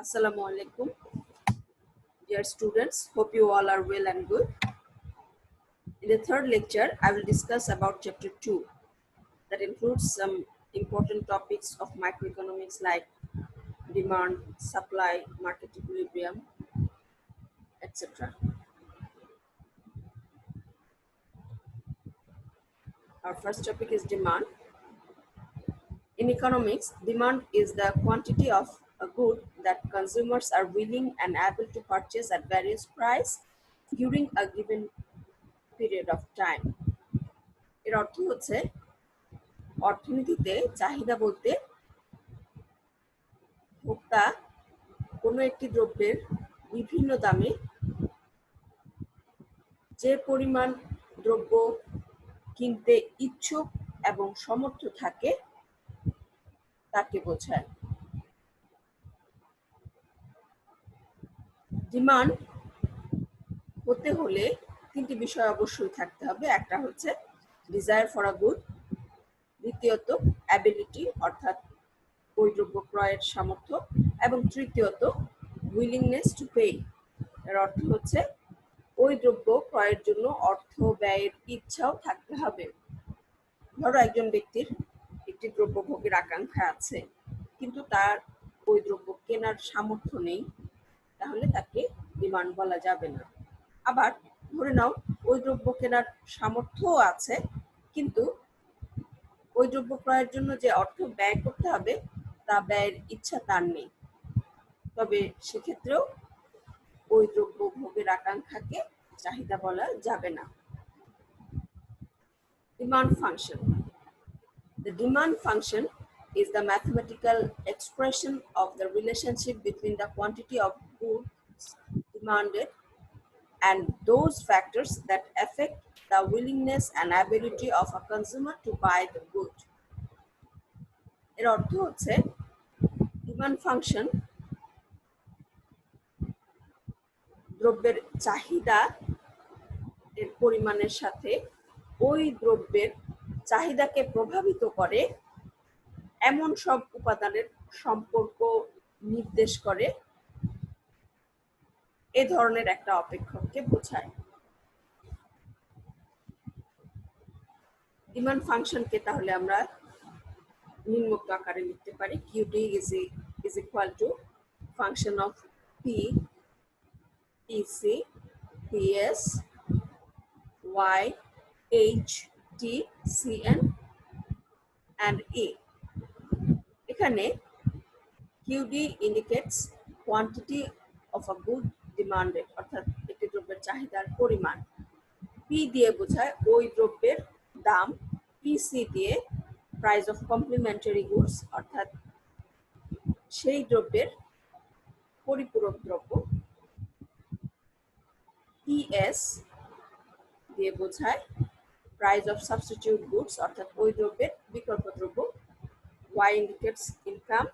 Assalamu alaikum, dear students. Hope you all are well and good. In the third lecture, I will discuss about chapter 2 that includes some important topics of microeconomics like demand, supply, market equilibrium, etc. Our first topic is demand. In economics, demand is the quantity of a good that consumers are willing and able to purchase at various price during a given period of time. এর অর্থ হচ্ছে অর্থনীতিতে চাহিদা বলতে ভোক্তা কোনো একটি দ্রব্যের বিভিন্ন দামে যে পরিমাণ দ্রব্য কিনতে ইচ্ছুক এবং সমর্থ থাকে তাকে বোঝায়। ডিমান্ড হতে হলে তিনটি বিষয় অবশ্যই থাকতে হবে। একটা হচ্ছে ডিজায়ার ফর আ গুড, দ্বিতীয়ত অ্যাবিলিটি অর্থাৎ ওই দ্রব্য ক্রয়ের সামর্থ্য, এবং তৃতীয়ত উইলিংনেস টু পে। এর অর্থ হচ্ছে ওই দ্রব্য ক্রয়ের জন্য অর্থ ব্যয়ের ইচ্ছাও থাকতে হবে। ধরো একজন ব্যক্তির একটি দ্রব্য ভোগের আকাঙ্ক্ষা আছে, কিন্তু তার ওই দ্রব্য কেনার সামর্থ্য নেই, তাহলে তাকে ডিমান্ড বলা যাবে না। আবার ধরে নাও ওই দ্রব্য কেনার সামর্থ্যও আছে, কিন্তু ওই দ্রব্য ক্রয়ের জন্য যে অর্থ ব্যয় করতে হবে তা ব্যয়ের ইচ্ছা তার নেই, তবে সেক্ষেত্রেও ওই দ্রব্য ভোগের আকাঙ্ক্ষাকে চাহিদা বলা যাবে না। Demand function. The demand function is the mathematical expression of the relationship between the quantity of goods demanded and those factors that affect the willingness and ability of a consumer to buy the good. এর অর্থ হচ্ছে demand function দ্রব্যের চাহিদা এর পরিমাণের সাথে ওই দ্রব্যের চাহিদাকে প্রভাবিত করে এমন সব উপাদানের সম্পর্ক নির্দেশ করে এ ধরনের একটা অপেক্ষককে বোঝায়। ডিমান্ড ফাংশনকে তাহলে আমরা নিম্নোক্ত আকারে লিখতে পারি। QD is equal to function of P, PC, PS, Y, H, T, CN and E. এখানে QD indicates quantity of a good demanded, অর্থাৎ একটি দ্রব্যের চাহিদার পরিমাণ। P দিয়ে বোঝায় ওই দ্রব্যের দাম, PC দিয়ে প্রাইস অফ কমপ্লিমেন্টারি গুডস অর্থাৎ সেই দ্রব্যের পরিপূরক দ্রব্য, PS দিয়ে বোঝায় প্রাইস অফ সাবস্টিটিউট গুডস অর্থাৎ ওই দ্রব্যের বিকল্প দ্রব্য, Y indicates income,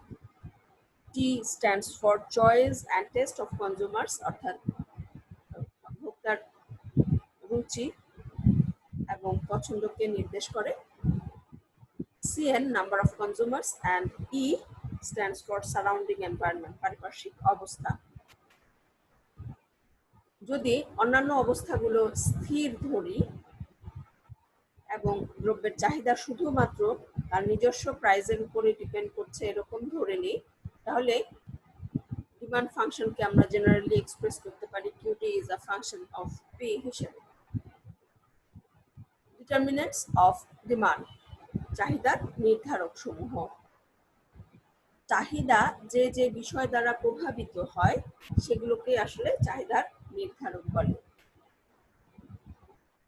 T stands for choice and taste of consumers অর্থাৎ ভোক্তার রুচি এবং পছন্দকে নির্দেশ করে, CN number of consumers and E stands for surrounding environment পারিপার্শ্বিক অবস্থা। যদি অন্যান্য অবস্থাগুলো স্থির ধরি এবং দ্রব্যের চাহিদা শুধুমাত্র তার নিজস্ব প্রাইসের উপরে ডিপেন্ড করছে এরকম ধরে নিই, তাহলে ডিমান্ড ফাংশনকে আমরা জেনারেলি এক্সপ্রেস করতে পারি QD is a function of P হিসেবে। ডিটারমিনেন্টস অফ ডিমান্ড, চাহিদার নির্ধারক সমূহ। চাহিদা যে যে বিষয় দ্বারা প্রভাবিত হয় সেগুলোকে আসলে চাহিদার নির্ধারক বলে।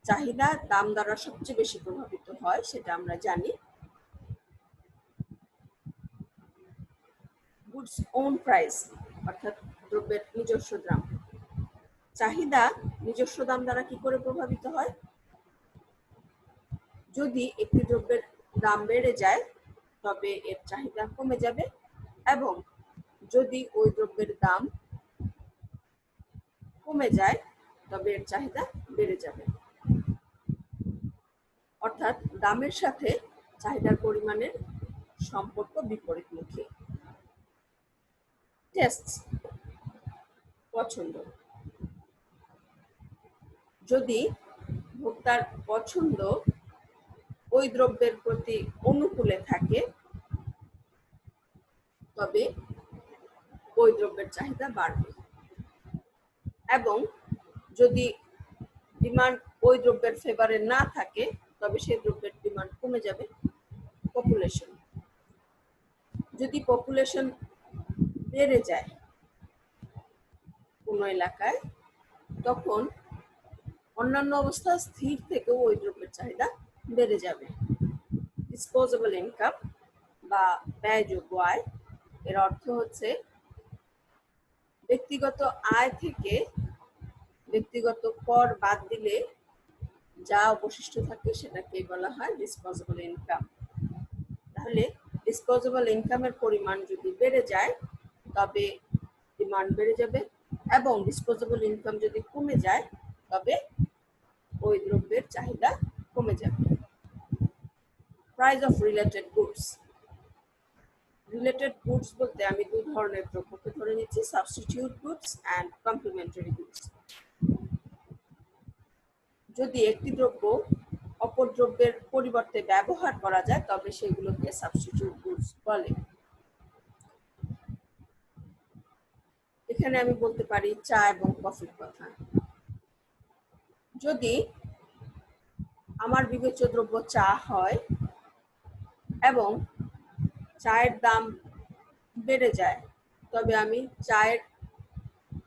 চাহিদা দাম দ্বারা সবচেয়ে বেশি প্রভাবিত হয় সেটা আমরা জানি। গুডস ওন প্রাইস অর্থাৎ দ্রব্যের নিজস্ব দাম। চাহিদা নিজস্ব দাম দ্বারা কি করে প্রভাবিত হয়? যদি একটি দ্রব্যের দাম বেড়ে যায় তবে এর চাহিদা কমে যাবে, এবং যদি ওই দ্রব্যের দাম কমে যায় তবে এর চাহিদা বেড়ে যাবে। অর্থাৎ দামের সাথে চাহিদার পরিমাণের সম্পর্ক বিপরীতমুখী। টেস্টস, পছন্দ। যদি ভোক্তার পছন্দ ওই দ্রব্যের প্রতি অনুকূলে থাকে তবে ওই দ্রব্যের চাহিদা বাড়বে, এবং যদি ডিমান্ড ওই দ্রব্যের ফেভারে না থাকে তবে সেই দ্রব্যের ডিমান্ড কমে যাবে। পপুলেশন, যদি পপুলেশন বেড়ে যায় কোনো এলাকায় তখন অন্যান্য অবস্থা স্থির থেকেও ওই দ্রব্যের চাহিদা বেড়ে যাবে। ডিসপোজেবল ইনকাম বা ব্যয়যোগ্য আয়, এর অর্থ হচ্ছে ব্যক্তিগত আয় থেকে ব্যক্তিগত কর বাদ দিলে যা অবশিষ্ট থাকে সেটাকে বলা হয় ডিসপোজেবল ইনকাম। তাহলে ডিসপোজেবল ইনকামের পরিমাণ যদি বেড়ে যায় তবে ডিমান্ড বেড়ে যাবে, এবং ডিসপোজেবল ইনকাম যদি কমে যায় তবে ওই দ্রব্যের চাহিদা কমে যাবে। Price of related goods. Related goods বলতে আমি দুই ধরনের দ্রব্যকে ধরে নিচ্ছি, substitute goods and complementary goods. যদি একটি দ্রব্য অপর দ্রব্যের পরিবর্তে ব্যবহার করা যায় তবে সেগুলোকে সাবস্টিটিউট গুডস বলে। এখানে আমি বলতে পারি চা এবং কফির কথা। যদি আমার বিবেচ্য দ্রব্য চা হয় এবং চায়ের দাম বেড়ে যায় তবে আমি চায়ের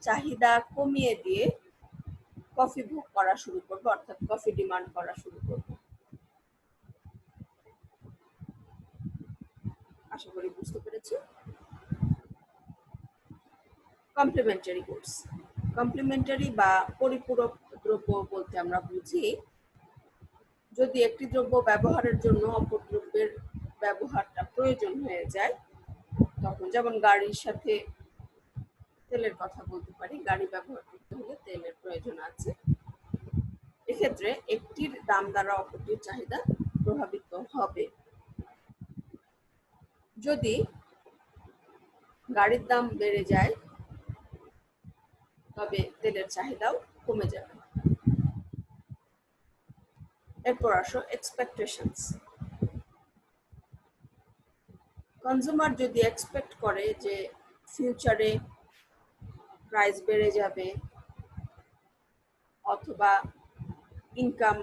চাহিদা কমিয়ে দিয়ে কফি ভোগ করা শুরু করবো, অর্থাৎ কফি ডিমান্ড করা শুরু করবো। আশা করি বুঝতে পেরেছি। Complimentary goods. কমপ্লিমেন্টারি বা পরিপূরক দ্রব্য বলতে আমরা বুঝি যদি একটি দ্রব্য ব্যবহারের জন্য অপর দ্রব্যের ব্যবহারটা প্রয়োজন হয়ে যায়, তখন যেমন গাড়ির সাথে তেলের কথা বলতে পারি, গাড়ি ব্যবহার করতে হলে তেলের প্রয়োজন আছে, এক্ষেত্রে একটির দাম দ্বারা অপরটির চাহিদা প্রভাবিত হবে। যদি গাড়ির দাম বেড়ে যায় তবে তেলের চাহিদাও কমে যাবে। এরপর আসো এক্সপেকটেশনস। কনজিউমার যদি এক্সপেক্ট করে যে ফিউচারে প্রাইস বেড়ে যাবে অথবা ইনকাম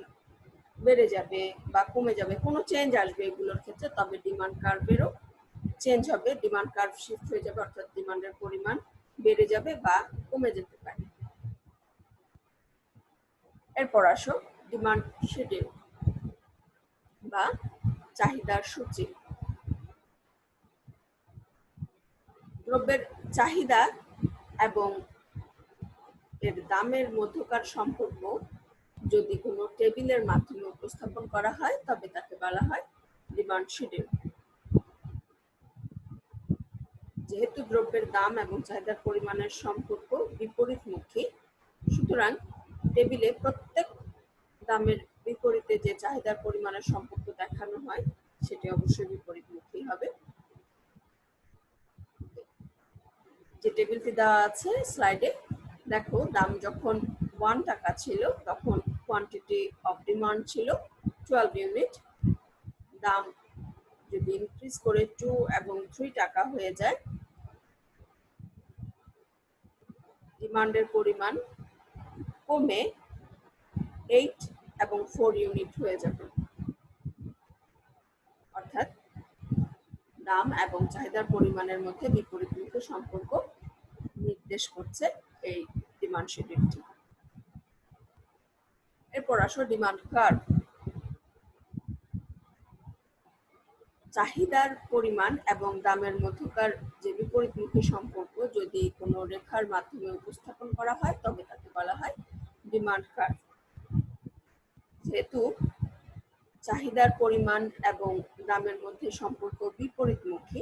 বেড়ে যাবে বা কমে যাবে, কোনো চেঞ্জ আসবে এগুলোর ক্ষেত্রে, তবে ডিমান্ড কার্ভেরও চেঞ্জ হবে, ডিমান্ড কার্ভ শিফট হয়ে যাবে, অর্থাৎ ডিমান্ডের পরিমাণ বেড়ে যাবে বা কমে যেতে পারে। এরপর আসো ডিমান্ড শিডিউল বা চাহিদার সূচি। দ্রব্যের চাহিদা এবং এর দামের মধ্যকার সম্পর্ক যদি কোনো টেবিলের মাধ্যমে উপস্থাপন করা হয় তবে তাকে বলা হয় ডিমান্ড শিডিউল। যেহেতু দ্রব্যের দাম এবং চাহিদার পরিমাণের সম্পর্ক বিপরীতমুখী, সুতরাং টেবিলে প্রত্যেক দামের বিপরীতে যে চাহিদার পরিমাণের সম্পর্ক দেখানো হয় সেটি অবশ্যই বিপরীতমুখী হবে। যে টেবিলটি দেওয়া আছে স্লাইডে দেখো, দাম যখন 1 টাকা ছিল তখন কোয়ান্টিটি অফ ডিমান্ড ছিল 12 ইউনিট। দাম যদি ইনক্রিজ করে 2 এবং 3 টাকা হয়ে যায় ডিমান্ডের পরিমাণ কমে 8 এবং 4 ইউনিট হয়ে যাবে, অর্থাৎ দাম এবং চাহিদার পরিমাণের মধ্যে বিপরীতমুখী সম্পর্ক নির্দেশ করছে এই ডিমান্ড শিডিউলটি। এরপর আসো ডিমান্ড কার্ভ। চাহিদার পরিমাণ এবং দামের মধ্যকার যে বিপরীতমুখী সম্পর্ক যদি কোনো রেখার মাধ্যমে উপস্থাপন করা হয় তবে তাকে বলা হয় ডিমান্ড কার্ভ। যেহেতু চাহিদার পরিমাণ এবং দামের মধ্যে সম্পর্ক বিপরীতমুখী,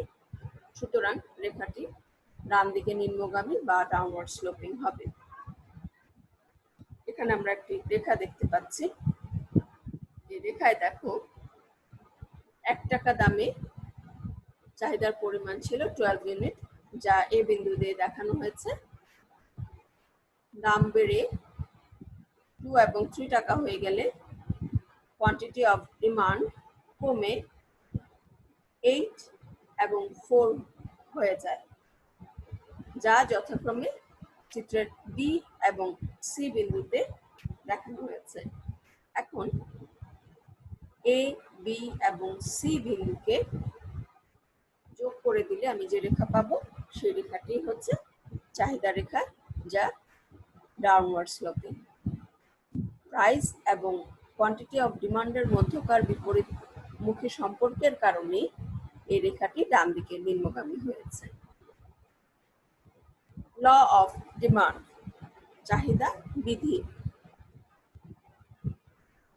সুতরাং রেখাটি ডান দিকে নিম্নগামী বা ডাউনওয়ার্ড স্লোপিং হবে। এখানে আমরা একটি রেখা দেখতে পাচ্ছি। এই রেখায় দেখো 1 টাকা দামে চাহিদার পরিমাণ ছিল 12 ইউনিট, যা এ বিন্দু দিয়ে দেখানো হয়েছে। দাম বেড়ে 2 এবং 3 টাকা হয়ে গেলে কোয়ান্টিটি অফ ডিমান্ড কমে 8 এবং 4 হয়ে যায়, যা যথাক্রমে চিত্রের বি এবং সি বিন্দুতে দেখানো হয়েছে। এখন এ, বি এবং সি বিন্দুকে যোগ করে দিলে আমি যে রেখা পাবো সেই রেখাটি হচ্ছে চাহিদা রেখা, যা ডাউনওয়ার্ড স্লোপিং। প্রাইস এবং কোয়ান্টিটি অফ ডিমান্ডের মধ্যকার বিপরীতমুখী সম্পর্কের কারণে এই রেখাটি ডান দিকে নিম্নগামী হয়েছে। ল অফ ডিমান্ড, চাহিদা বিধি।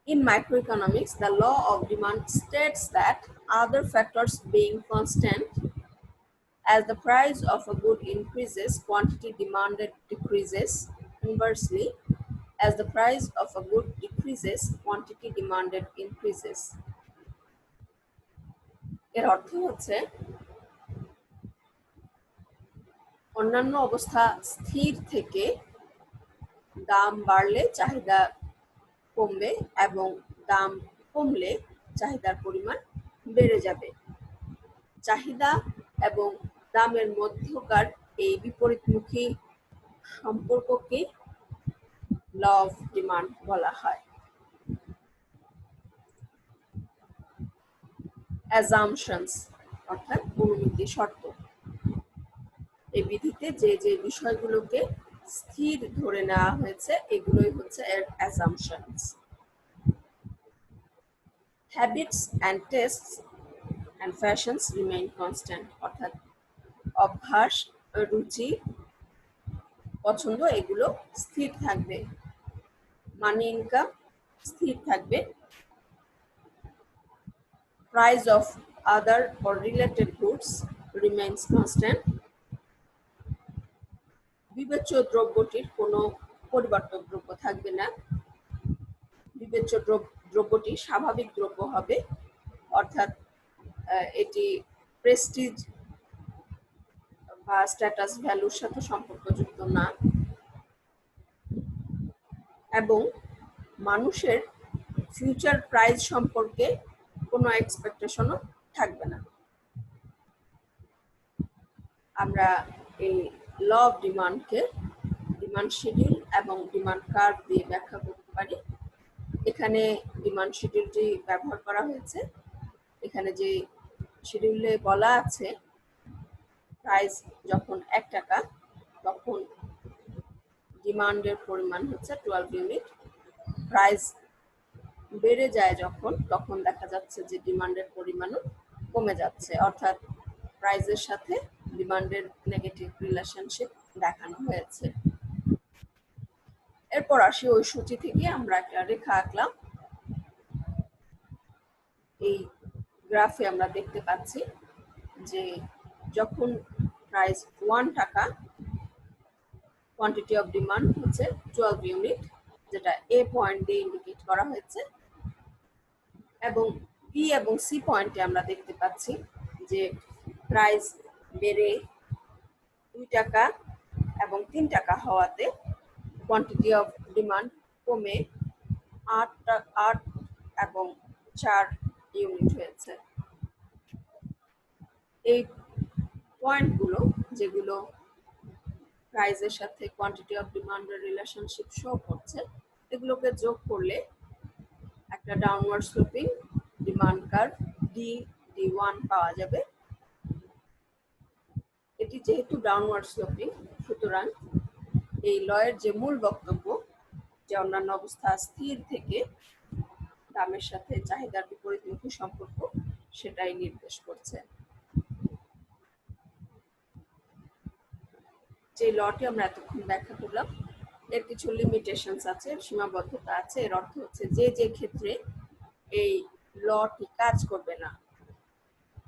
In microeconomics, the law of demand states that other factors being constant, as the price of a good increases, quantity demanded decreases. Inversely, as the price of a good decreases, quantity demanded increases. এর অর্থ হচ্ছে অন্যান্য অবস্থা স্থির থেকে দাম বাড়লে চাহিদা কমবে এবং দাম কমলে চাহিদার পরিমাণ বেড়ে যাবে। চাহিদা এবং দামের মধ্যকার এই বিপরীতমুখী সম্পর্ককে ল অফ ডিমান্ড বলা হয়। অ্যাজাম্পশনস অর্থাৎ অনুমিতি শর্ত। এই বিধিতে যে যে বিষয়গুলোকে স্থির ধরে নেওয়া হয়েছে এগুলোই হচ্ছে এর assumptions. Habits and tastes and fashions remain constant, অর্থাৎ অভ্যাস, রুচি, পছন্দ এগুলো স্থির থাকবে। মানি ইনকাম স্থির থাকবে। Price of other or related goods remains constant. বিবেচ্য দ্রব্যটির কোনো পরিবর্তন দ্রব্য থাকবে না। বিবেচ্য দ্রব্যটি স্বাভাবিক দ্রব্য হবে, অর্থাৎ এটি প্রেস্টিজ বা স্ট্যাটাস ভ্যালুর সাথে সম্পর্কযুক্ত না, এবং মানুষের ফিউচার প্রাইস সম্পর্কে কোনো এক্সপেকটেশনও থাকবে না। আমরা এই ল অফ ডিমান্ডকে ডিমান্ড শিডিউল এবং ডিমান্ড কার্ভ দিয়ে ব্যাখ্যা করতে পারি। এখানে ডিমান্ড শিডিউলটি ব্যবহার করা হয়েছে। এখানে যে শিডিউলে বলা আছে প্রাইস যখন 1 টাকা তখন ডিমান্ডের পরিমাণ হচ্ছে 12 ইউনিট। প্রাইস বেড়ে যায় যখন, তখন দেখা যাচ্ছে যে ডিমান্ডের পরিমাণও কমে যাচ্ছে, অর্থাৎ প্রাইসের সাথে ডিমান্ডের নেগেটিভ রিলেশনশিপ দেখানো হয়েছে। এরপর আসি ওই সূচি থেকে আমরা একটা রেখা আঁকলাম। এই গ্রাফে আমরা দেখতে পাচ্ছি যে যখন প্রাইস 1 টাকা, কোয়ান্টিটি অফ ডিমান্ড হচ্ছে 12 ইউনিট, যেটা এ পয়েন্ট দিয়ে ইন্ডিকেট করা হয়েছে, এবং বি এবং সি পয়েন্টে আমরা দেখতে পাচ্ছি যে প্রাইস বেড়ে 2 টাকা এবং 3 টাকা হওয়াতে কোয়ান্টিটি অফ ডিমান্ড কমে 8 এবং 4 ইউনিট হয়েছে। এই পয়েন্টগুলো যেগুলো প্রাইসের সাথে কোয়ান্টিটি অফ ডিমান্ডের রিলেশনশিপ শো করছে, এগুলোকে যোগ করলে একটা downward sloping demand curve D1 পাওয়া যাবে। এটি যেহেতু ডাউনওয়ার্ড স্লোপিং, সুতরাং এই লয়ের যে মূল বক্তব্য যে অন্যান্য অবস্থা স্থির থেকে দামের সাথে চাহিদার বিপরীতমুখী সম্পর্ক, সেটাই নির্দেশ করছে। যে লটি আমরা এতক্ষণ ব্যাখ্যা করলাম এর কিছু লিমিটেশনস আছে, সীমাবদ্ধতা আছে। এর অর্থ হচ্ছে যে যে ক্ষেত্রে এই লটি কাজ করবে না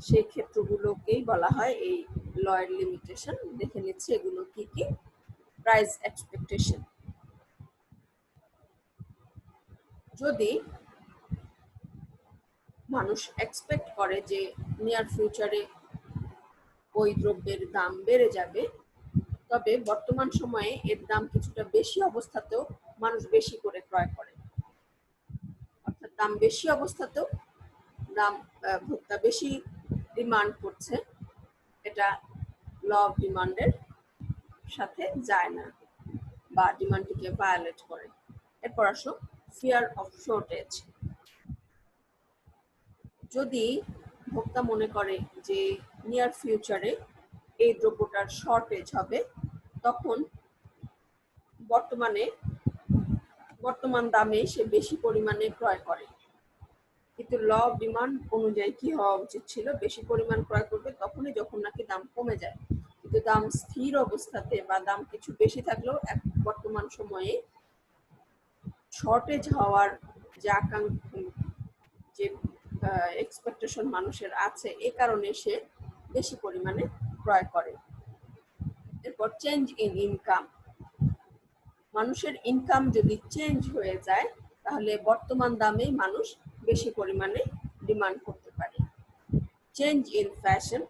সেই ক্ষেত্রগুলোকেই বলা হয় এই লয়ের লিমিটেশন। দেখে নিচ্ছি এগুলো কি কি। প্রাইস এক্সপেকটেশন, যদি মানুষ এক্সপেক্ট করে যে নিয়ার ফিউচারে ওই দ্রব্যের দাম বেড়ে যাবে, তবে বর্তমান সময়ে এর দাম কিছুটা বেশি অবস্থাতেও মানুষ বেশি করে ক্রয় করে, অর্থাৎ দাম বেশি অবস্থাতেও দাম ভোক্তা বেশি ডিমান্ড করছে, এটা ল অফ ডিমান্ডের সাথে যায় না বা ডিমান্ডটিকে ভায়োলেট করে। এরপর আসো ফিয়ার অফ শর্টেজ। যদি ভোক্তা মনে করে যে নিয়ার ফিউচারে এই দ্রব্যটার শর্টেজ হবে, তখন বর্তমান দামে সে বেশি পরিমাণে ক্রয় করে। কিন্তু ল অফ ডিমান্ড অনুযায়ী কি হওয়া উচিত ছিল, বেশি পরিমাণ ক্রয় করবে তখনই যখন নাকি দাম কমে যায়। কিন্তু দাম স্থির অবস্থাতে বা দাম কিছু বেশি থাকলেও বর্তমান সময়ে শর্টেজ হওয়ার যে যে এক্সপেকটেশন মানুষের আছে, এ কারণে সে বেশি পরিমাণে ক্রয় করে। এরপর চেঞ্জ ইন ইনকাম। মানুষের ইনকাম যদি চেঞ্জ হয়ে যায় তাহলে বর্তমান দামে মানুষ বেশি পরিমাণে ডিমান্ড করতে পারে। Change in fashion.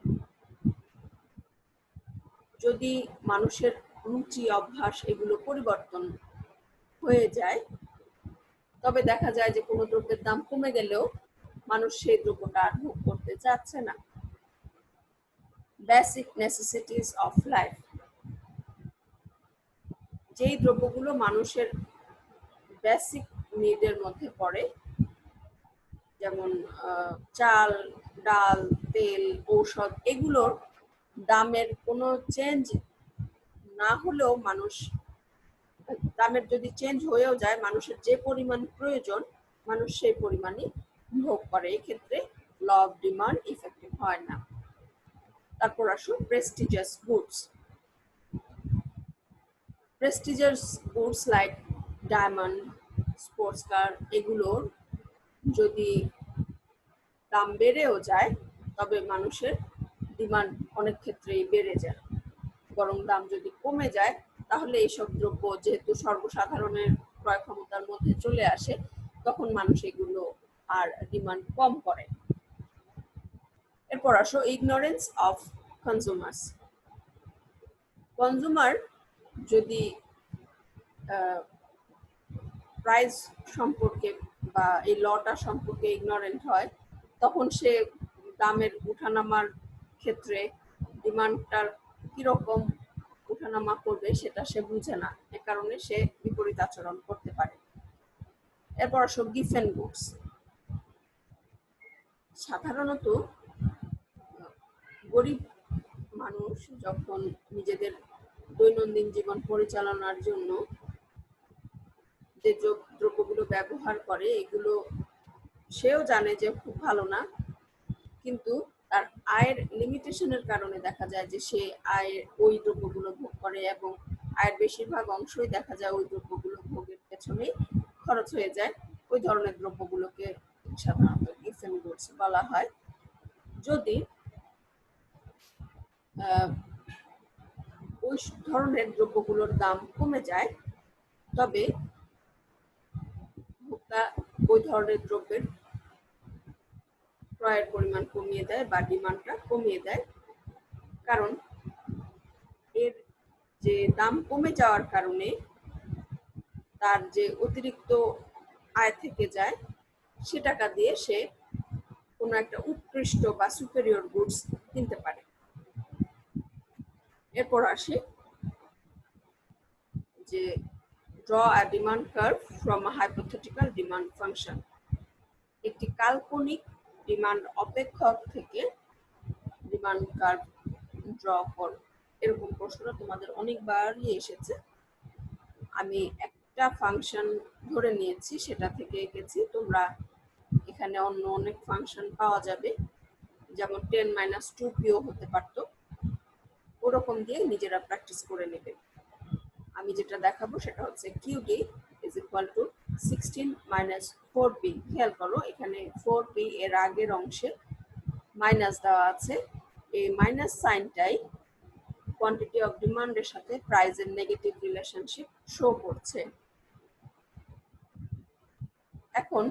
যদি মানুষের রুচি অভ্যাস এগুলো পরিবর্তন হয়ে যায়, তবে দেখা যায় যে কোনো দ্রব্যের দাম কমে গেলেও মানুষ সেই দ্রব্যটা আর ভোগ করতে চাচ্ছে না। Basic necessities of life. যেই দ্রব্যগুলো মানুষের বেসিক নিডের মধ্যে পড়ে, যেমন চাল, ডাল, তেল, ঔষধ, এগুলোর দামের কোনো চেঞ্জ না হলেও দামের যদি চেঞ্জ হয়েও যায়, মানুষের যে পরিমাণ প্রয়োজন মানুষ সেই পরিমাণই ভোগ করে। এক্ষেত্রে ল অফ ডিমান্ড ইফেক্টিভ হয় না। তারপর আসো prestigious goods. Prestigious goods like diamond, sports car, এগুলোর যদি দাম বেড়েও যায় তবে মানুষের ডিমান্ড অনেক ক্ষেত্রেই বেড়ে যায়। বরং দাম যদি কমে যায় তাহলে এইসব দ্রব্য যেহেতু সর্বসাধারণের ক্রয় ক্ষমতার মধ্যে চলে আসে, তখন মানুষ এগুলো আর ডিমান্ড কম করে। এরপর আসো ইগনোরেন্স অফ কনজিউমার্স। কনজিউমার যদি প্রাইস সম্পর্কে বা এই লটা সম্পর্কে ইগনোরেন্ট হয়, তখন সে দামের উঠানামার ক্ষেত্রে ডিমান্ডটার কিরকম উঠানামা করবে সেটা সে বুঝে না, এ কারণে সে বিপরীত আচরণ করতে পারে। এরপর আসো গিফট গুডস। সাধারণত গরিব মানুষ যখন নিজেদের দৈনন্দিন জীবন পরিচালনার জন্য যে দ্রব্যগুলো ব্যবহার করে, এগুলো সেও জানে যে খুব ভালো না, কিন্তু তার আয়ের লিমিটেশনের কারণে দেখা যায় যে সে ওই দ্রব্যগুলো ভোগ করে এবং আয়ের বেশিরভাগ অংশই দেখা যায় ওই দ্রব্যগুলো ভোগের পেছনেই খরচ হয়ে যায়। ওই ধরনের দ্রব্যগুলোকে সাধারণত গিফট গুডস বলা হয়। যদি ওই ধরনের দ্রব্যগুলোর দাম কমে যায় তবে ভোক্তা ওই ধরনের দ্রব্যের ক্রয়ের পরিমাণ কমিয়ে দেয় বা ডিমান্ডটা কমিয়ে দেয়, কারণ এর যে দাম কমে যাওয়ার কারণে তার যে অতিরিক্ত আয় থেকে যায় সে টাকা দিয়ে সে কোনো একটা উৎকৃষ্ট বা সুপেরিয়র গুডস কিনতে পারে। এরপর আসে যে draw a demand curve from a hypothetical demand function. একটি কাল্পনিক ডিমান্ড অপেক্ষক থেকে ডিমান্ড কার্ভ ড্র করো। এরকম প্রশ্ন তোমাদের অনেকবারই এসেছে। আমি একটা ফাংশন ধরে নিয়েছি, সেটা থেকে এঁকেছি। তোমরা এখানে অন্য অনেক ফাংশন পাওয়া যাবে, যেমন 10-2p হতে পারতো, ওরকম দিয়ে নিজেরা প্র্যাকটিস করে নেবে। আমি যেটা দেখাবো সেটা হচ্ছে QD is equal to 16-4p। খেয়াল করো এখানে 4p এর আগের অংশে মাইনাস দেওয়া আছে। এই মাইনাস সাইনটাই কোয়ান্টিটি অফ ডিমান্ডের সাথে প্রাইসের নেগেটিভ রিলেশনশিপ শো করছে। এখন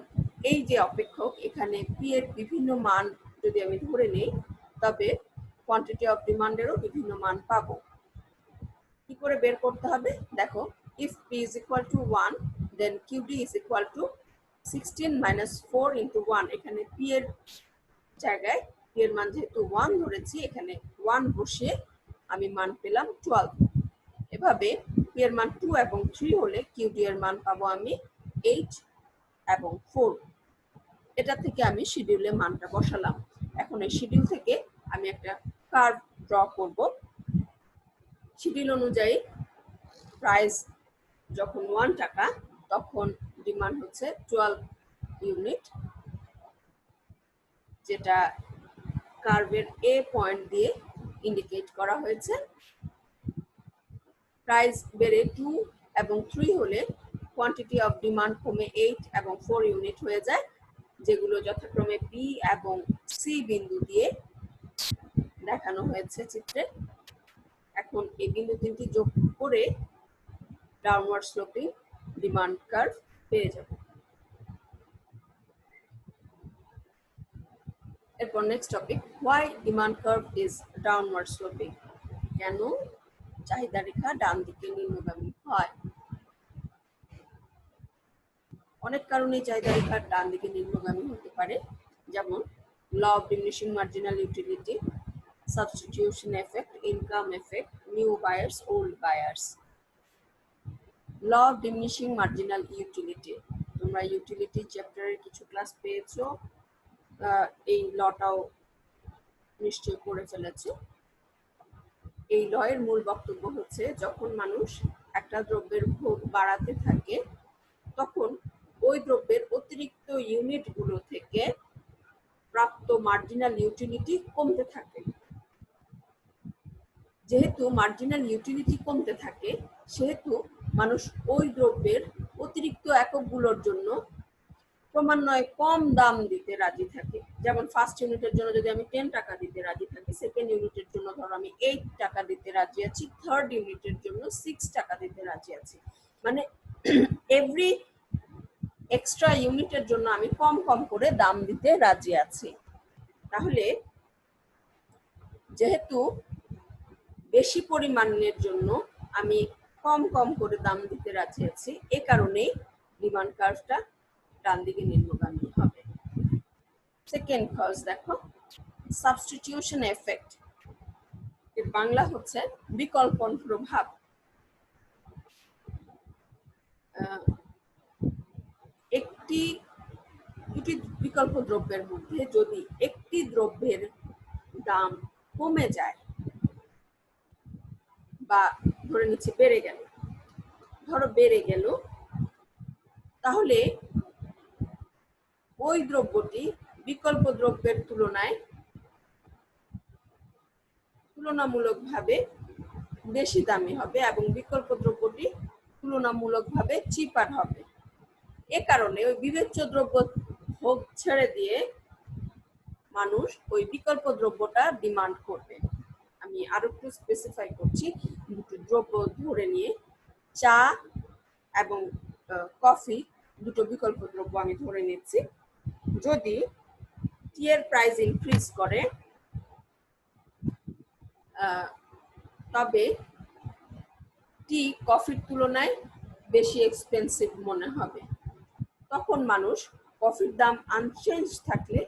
এই যে অপেক্ষক, এখানে পি এর বিভিন্ন মান যদি আমি ধরে নিই তবে কোয়ান্টিটি অফ ডিমান্ডেরও বিভিন্ন মান পাবো। কি করে বের করতে হবে দেখো, if p is equal to 1 then qd is equal to 16 minus 4 into 1। এখানে p এর জায়গায় p এর মান যেহেতু 1 ধরেছি, এখানে 1 বসিয়ে আমি মান পেলাম 12। এভাবে p এর মান 2 এবং 3 হলে qd এর মান পাবো আমি 8 এবং 4। এটা থেকে আমি শিডিউলে মানটা বসালাম। এখন এই শিডিউল থেকে আমি একটা কার্ভ ড্র করব। শিডিউল অনুযায়ী প্রাইস যখন 1 টাকা তখন ডিমান্ড হচ্ছে 12 ইউনিট, যেটা কার্ভের এ পয়েন্ট দিয়ে ইন্ডিকেট করা হয়েছে। প্রাইস বেড়ে 2 এবং 3 হলে কোয়ান্টিটি অফ ডিমান্ড কমে 8 এবং 4 ইউনিট হয়ে যায়, যেগুলো যথাক্রমে বি এবং সি বিন্দু দিয়ে দেখানো হয়েছে চিত্রে। এখন এই বিন্দু তিনটি যোগ করে ডাউনওয়ার্ড স্লোপিং ডিমান্ড কার্ভ পেয়ে যাব। এরপর next topic, why demand curve is downward sloping. কেন চাহিদা রেখা ডান দিকে নিম্নগামী হয়? অনেক কারণে চাহিদা রেখা ডান দিকে নিম্নগামী হতে পারে, যেমন law of diminishing marginal utility, substitution effect, income effect, new buyers, old buyers. Law of diminishing marginal utility, তোমরা ইউটিলিটি চ্যাপ্টারের কিছু ক্লাস পেয়েছো, এই লটাও নিশ্চয় করে ফেলেছো। এই ল এর মূল বক্তব্য হচ্ছে, যখন মানুষ একটা দ্রব্যের ভোগ বাড়াতে থাকে তখন ওই দ্রব্যের অতিরিক্ত ইউনিটগুলো থেকে প্রাপ্ত মার্জিনাল ইউটিলিটি কমতে থাকে। যেহেতু মার্জিনাল ইউটিলিটি কমতে থাকে, সেহেতু মানুষ ওই দ্রব্যের অতিরিক্ত এককগুলোর জন্য ক্রমান্বয়ে কম দাম দিতে রাজি থাকে। যেমন ফার্স্ট ইউনিটের জন্য যদি আমি 10 টাকা দিতে রাজি থাকি, সেকেন্ড ইউনিটের জন্য ধরো আমি 8 টাকা দিতে রাজি আছি, থার্ড ইউনিটের জন্য 6 টাকা দিতে রাজি আছি। মানে এভরি এক্সট্রা ইউনিটের জন্য আমি কম কম করে দাম দিতে রাজি আছি। তাহলে যেহেতু বেশি পরিমাণের জন্য আমি কম কম করে দাম দিতে রাজি আছি, এ কারণেই ডিমান্ড কার্ভটা ডান দিকে নিম্নগামী হবে। সেকেন্ড কজ দেখো, সাবস্টিটিউশন এফেক্ট, এর বাংলা হচ্ছে বিকল্পন প্রভাব। একটি দুটি বিকল্প দ্রব্যের মধ্যে যদি একটি দ্রব্যের দাম কমে যায় বা ধরে নিচ্ছে বেড়ে গেল, ধরো বেড়ে গেল, তাহলে ওই দ্রব্যটি বিকল্প দ্রব্যের তুলনামূলকভাবে বেশি দামি হবে এবং বিকল্প দ্রব্যটি তুলনামূলকভাবে চিপার হবে। এ কারণে ওই বিবেচ্য দ্রব্য ভোগ ছেড়ে দিয়ে মানুষ ওই বিকল্প দ্রব্যটা ডিমান্ড করবে। আমি আরো একটু স্পেসিফাই করছি, দুটো দ্রব্য ধরে নিয়ে চা এবং কফি দুটো বিকল্প দ্রব্য আমি ধরে নিচ্ছি। যদি টি এর প্রাইস ইনক্রিজ করে তবে টি কফির তুলনায় বেশি এক্সপেন্সিভ মনে হবে, তখন মানুষ কফির দাম আনচেঞ্জ থাকলে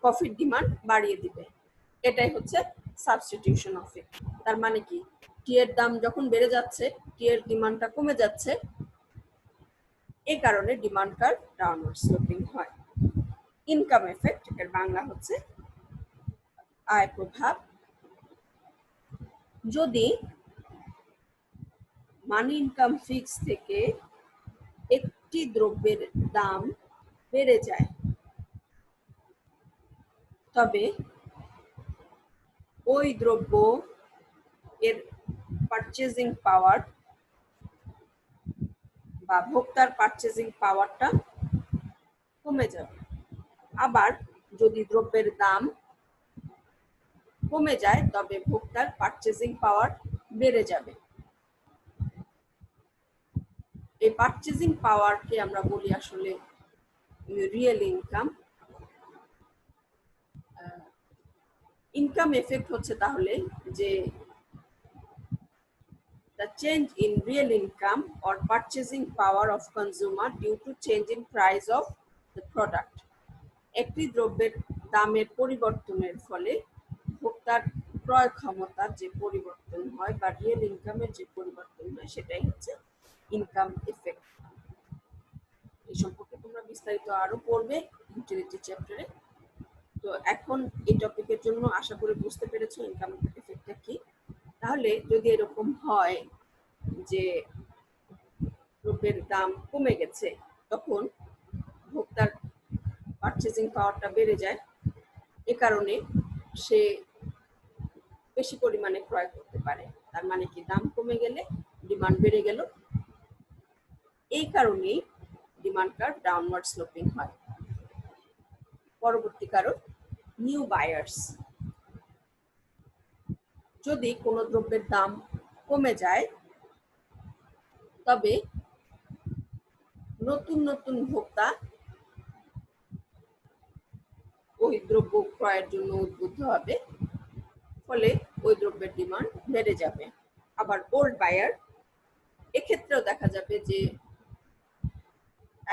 কফির ডিমান্ড বাড়িয়ে দিবে। এটাই হচ্ছে সাবস্টিটিউশন এফেক্ট। তার মানে কি, টি এর দাম যখন বেড়ে যাচ্ছে, টি এর ডিমান্ডটা কমে যাচ্ছে, এই কারণে ডিমান্ড কার্ভ ডাউনওয়ার্ড স্লোপিং হয়। ইনকাম এফেক্ট, এর বাংলা হচ্ছে আয় প্রভাব। যদি মানি ইনকাম ফিক্স থেকে একটি দ্রব্যের দাম বেড়ে যায়, তবে ওই দ্রব্য এর পারচেজিং পাওয়ার বা ভোক্তার পারচেজিং পাওয়ারটা কমে যাবে। আবার যদি দ্রব্যের দাম কমে যায় তবে ভোক্তার পারচেজিং পাওয়ার বেড়ে যাবে। এই পারচেজিং পাওয়ারকে আমরা বলি আসলে রিয়েল ইনকাম। ইনকাম এফেক্ট হচ্ছে তাহলে যে the change in real income or purchasing power of consumer due to change in price of the product. একটি দ্রব্যের দামের পরিবর্তনের ফলে ভোক্তার ক্রয় ক্ষমতার যে পরিবর্তন হয় বা রিয়েল ইনকামের যে পরিবর্তন হয় সেটাই হচ্ছে ইনকাম ইফেক্ট। এই সম্পর্কে তোমরা বিস্তারিত আরো পড়বে ইউটিলিটি চ্যাপ্টারে। তো এখন এই টপিকের জন্য আশা করি বুঝতে পেরেছো ইনকাম ইফেক্টটা কি। তাহলে যদি এরকম হয় যে দ্রব্যের দাম কমে গেছে, তখন ভোক্তার পারচেজিং পাওয়ারটা বেড়ে যায়, এ কারণে সে বেশি পরিমাণে ক্রয় করতে পারে। তার মানে কি, দাম কমে গেলে ডিমান্ড বেড়ে গেল, এই কারণেই ডিমান্ড কার্ভ ডাউনওয়ার্ড স্লোপিং হয়। পরবর্তী কারণ নিউ বায়ার্স। যদি কোনো দ্রব্যের দাম কমে যায় তবে নতুন নতুন ভোক্তা ওই দ্রব্য ক্রয়ের জন্য উদ্বুদ্ধ হবে, ফলে ওই দ্রব্যের ডিমান্ড বেড়ে যাবে। আবার ওল্ড বায়ার, এক্ষেত্রেও দেখা যাবে যে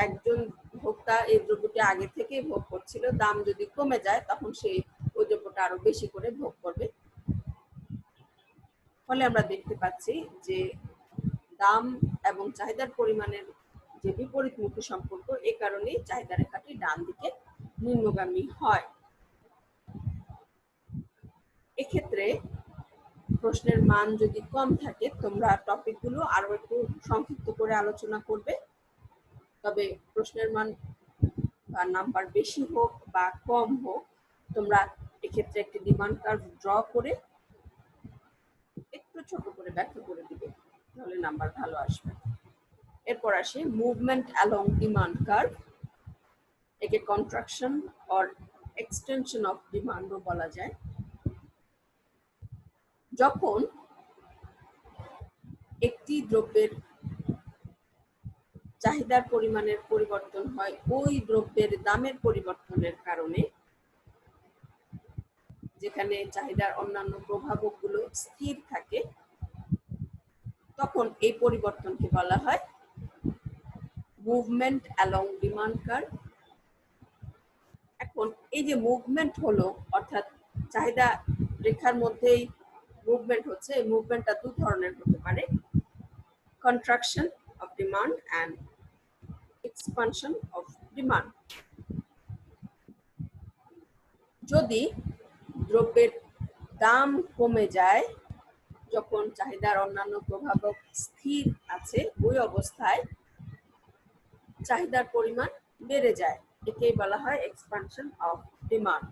একজন ভোক্তা এই দ্রব্যটি আগে থেকেই ভোগ করছিল, দাম যদি কমে যায় তখন সে ওই দ্রব্যটা আরো বেশি করে ভোগ করবে। ফলে আমরা দেখতে পাচ্ছি যে দাম এবং চাহিদার পরিমাণের যে বিপরীতমুখী সম্পর্ক, এই কারণেই চাহিদা রেখাটি ডান দিকে নিম্নগামী হয়। এক্ষেত্রে প্রশ্নের মান যদি কম থাকে তোমরা টপিকগুলো আরো একটু সংক্ষিপ্ত করে আলোচনা করবে, তবে প্রশ্নের মান বা নাম্বার বেশি হোক বা কম হোক তোমরা এক্ষেত্রে একটি ডিমান্ড কার্ভ ড্র করে একটু ছোট করে ব্যাখ্যা করে দিবে, তাহলে নাম্বার ভালো আসবে। এরপর আসে মুভমেন্ট অ্যালং ডিমান্ড কার্ভ। একে কন্ট্রাকশন অর এক্সটেনশন অফ ডিমান্ডও বলা যায়। যখন একটি দ্রব্যের চাহিদার পরিমাণের পরিবর্তন হয় ওই দ্রব্যের দামের পরিবর্তনের কারণে, যেখানে চাহিদার অন্যান্য প্রভাবকগুলো স্থির থাকে, তখন এই পরিবর্তনকে বলা হয় মুভমেন্ট অ্যালং ডিমান্ড কার্ভ। এখন এই যে মুভমেন্ট হলো, অর্থাৎ চাহিদা রেখার মধ্যেই মুভমেন্ট হচ্ছে, এই মুভমেন্টটা দু ধরনের হতে পারে, contraction of demand and expansion of demand. যদি দ্রব্যের দাম কমে যায় যখন চাহিদার অন্যান্য প্রভাবক স্থির আছে, ওই অবস্থায় চাহিদার পরিমাণ বেড়ে যায়, একেই বলা হয় expansion of demand.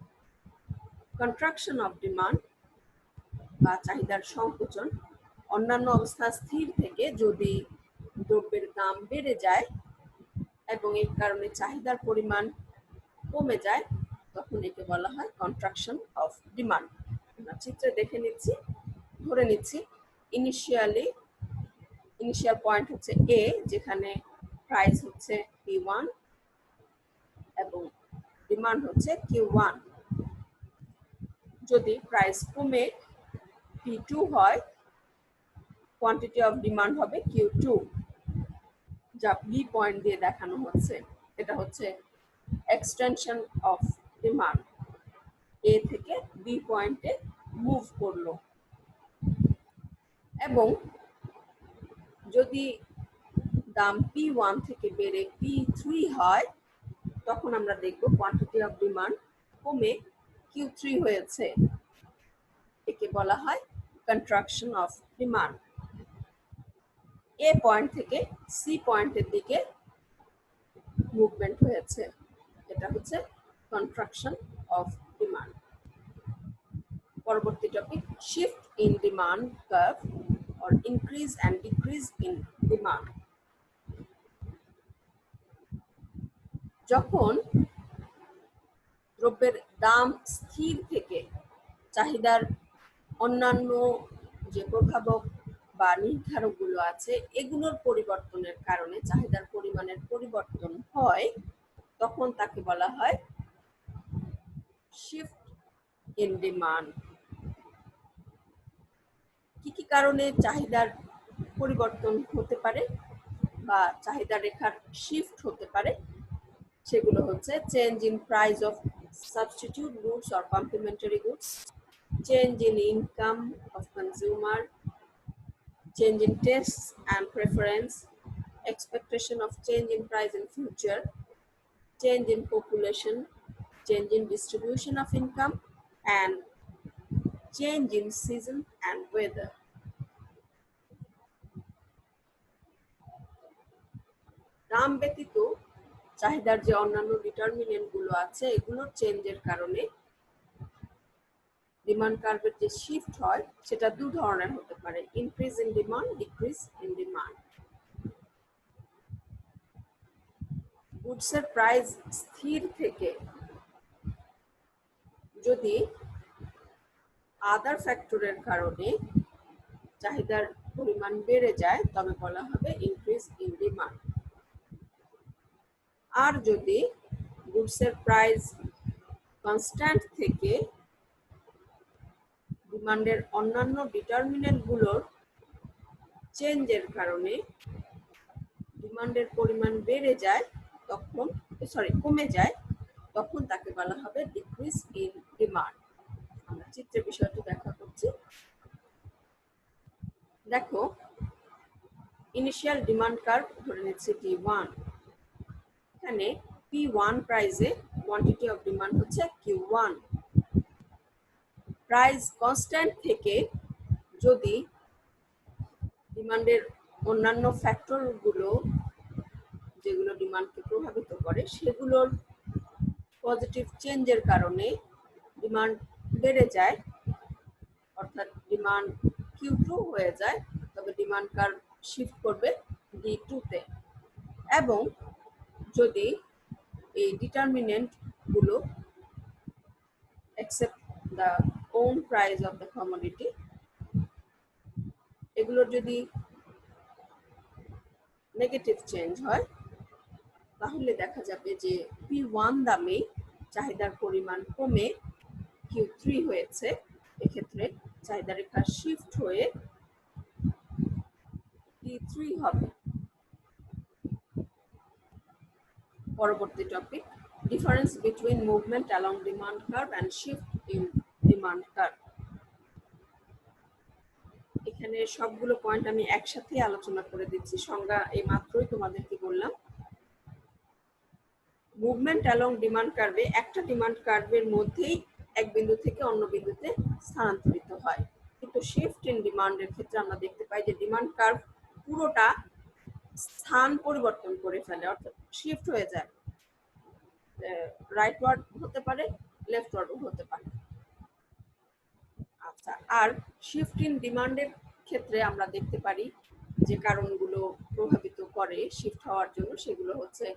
Contraction of demand বা চাহিদার সংকোচন, অন্যান্য অবস্থা স্থির থেকে যদি দ্রব্যের দাম বেড়ে যায় এবং এই কারণে চাহিদার পরিমাণ কমে যায়, তখন একে বলা হয় কন্ট্রাকশন অফ ডিমান্ড। আমরা চিত্রে দেখে নিচ্ছি, ধরে নিচ্ছি ইনিশিয়াল পয়েন্ট হচ্ছে এ, যেখানে প্রাইস হচ্ছে P1 এবং ডিমান্ড হচ্ছে Q1। যদি প্রাইস কমে P2 হয়, কোয়ান্টিটি অফ ডিমান্ড হবে Q2, যা বি পয়েন্ট দিয়ে দেখানো হচ্ছে। এটা হচ্ছে এক্সটেনশন অফ ডিমান্ড, এ থেকে বি পয়েন্টে মুভ করলো। এবং যদি দাম P1 থেকে বেড়ে P3 হয়, তখন আমরা দেখব কোয়ান্টিটি অফ ডিমান্ড কমে Q3 হয়েছে, একে বলা হয় contraction of demand. A point থেকে সি পয়েন্টের দিকে মুভমেন্ট হয়েছে, এটা হচ্ছে কন্ট্রাকশন অফ ডিমান্ড। পরবর্তী topic shift in demand curve or increase and decrease in demand. যখন দ্রব্যের দাম স্থির থেকে চাহিদার অন্যান্য যে প্রভাবক বা নির্ধারকগুলো আছে এগুলোর পরিবর্তনের কারণে চাহিদার পরিমাণের পরিবর্তন হয়, তখন তাকে বলা হয় শিফট ইন ডিমান্ড। কি কি কারণে চাহিদার পরিবর্তন হতে পারে বা চাহিদা রেখার শিফট হতে পারে, সেগুলো হচ্ছে change in price of substitute goods or complementary goods, change in income of consumer, change in tastes and preference, expectation of change in price in future, change in population, change in distribution of income, and change in season and weather. দাম ব্যতীত চাহিদার যে অন্যান্য determinant গুলো আছে এগুলোর চেঞ্জের কারণে ডিমান্ড কার্ভের যে শিফট হয় সেটা দু ধরনের হতে পারে, increase in demand, decrease in demand. গুডসের প্রাইস স্থির থেকে যদি আদার ফ্যাক্টরের কারণে চাহিদার পরিমাণ বেড়ে যায় তবে বলা হবে ইনক্রিজ ইন ডিমান্ড। আর যদি গুডসের প্রাইস কনস্ট্যান্ট থেকে ডিমান্ডের অন্যান্য ডিটারমিনেন্ট গুলোর চেঞ্জের কারণে ডিমান্ডের পরিমাণ বেড়ে যায় তখন কমে যায়, তখন তাকে বলা হবে ডিক্রিজ ইন ডিমান্ড। আমরা চিত্রের বিষয়টি ব্যাখ্যা করছি। দেখো, ইনিশিয়াল ডিমান্ড কার্ভ ধরে নিচ্ছি D1, এখানে P1 প্রাইসে কোয়ান্টিটি অফ ডিমান্ড হচ্ছে Q1। প্রাইস কনস্ট্যান্ট থেকে যদি ডিমান্ডের অন্যান্য ফ্যাক্টরগুলো যেগুলো ডিমান্ডকে প্রভাবিত করে সেগুলোর পজিটিভ চেঞ্জের কারণে ডিমান্ড বেড়ে যায়, অর্থাৎ ডিমান্ড Q2 হয়ে যায়, তবে ডিমান্ড কার্ভ শিফট করবে D2 তে। এবং যদি এই ডিটারমিনেন্ট গুলো except the own price of the commodity এগুলোর যদি নেগেটিভ চেঞ্জ হয় তাহলে দেখা যাবে যে P1 দামে চাহিদার পরিমাণ কমে Q3 হয়েছে, এক্ষেত্রে চাহিদা রেখা শিফট হয়ে D3 হবে। পরবর্তী topic, difference between movement along demand curve and shift in demand curve. এখানে সবগুলো পয়েন্ট আমি একসাথে আলোচনা করে দিচ্ছি, সংজ্ঞা এই মাত্রই তোমাদেরকে বললাম। মুভমেন্ট অ্যালং ডিমান্ড কার্ভে একটা ডিমান্ড কার্ভের মধ্যেই এক বিন্দু থেকে অন্য বিন্দুতে স্থানান্তরিত হয়, কিন্তু শিফট ইন ডিমান্ডের ক্ষেত্রে আমরা দেখতে পাই যে ডিমান্ড কার্ভ পুরোটা স্থান পরিবর্তন করে ফেলে, অর্থাৎ শিফট হয়ে যায়, রাইটওয়ার্ড হতে পারে, লেফটওয়ার্ডও হতে পারে। আচ্ছা, আর শিফট ইন ডিমান্ডের ক্ষেত্রে আমরা দেখতে পারি যে কারণগুলো প্রভাবিত করে শিফট হওয়ার জন্য, সেগুলো হচ্ছে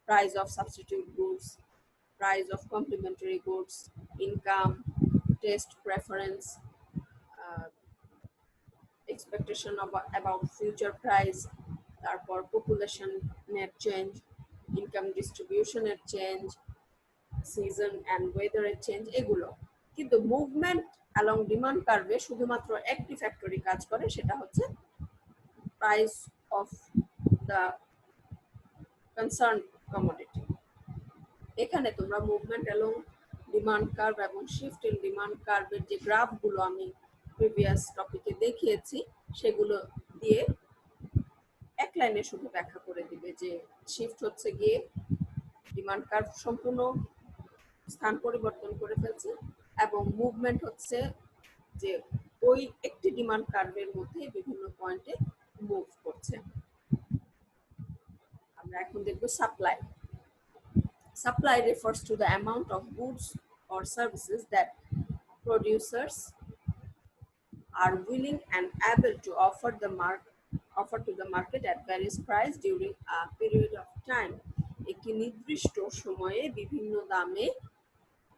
price of substitute goods, price of complementary goods, income, taste preference, expectation about future price, তারপর পপুলেশনের চেঞ্জ, ইনকাম ডিস্ট্রিবিউশনের চেঞ্জ, সিজন অ্যান্ড ওয়েদারের চেঞ্জ, এগুলো। কিন্তু মুভমেন্ট অ্যালং ডিমান্ড কার্ভে শুধুমাত্র একটি ফ্যাক্টরি কাজ করে, সেটা হচ্ছে price of the concern commodity. এখানে তোমরা মুভমেন্ট অ্যালং ডিমান্ড কার্ভ এবং শিফট ইন ডিমান্ড কার্ভের যে গ্রাফগুলো আমি প্রিভিয়াস টপিকে দেখিয়েছি সেগুলো দিয়ে এক লাইনে শুধু ব্যাখ্যা করে দিবে যে শিফট হচ্ছে গিয়ে ডিমান্ড কার্ভ সম্পূর্ণ স্থান পরিবর্তন করে ফেলছে, এবং মুভমেন্ট হচ্ছে যে ওই একটি ডিমান্ড কার্ভের মধ্যে বিভিন্ন পয়েন্টে মুভ করছে। আমরা এখন দেখব supply. Supply refers to the amount of goods or services that producers are willing and able to offer to the market at various price during a period of time. একটি নির্দিষ্ট সময়ে বিভিন্ন দামে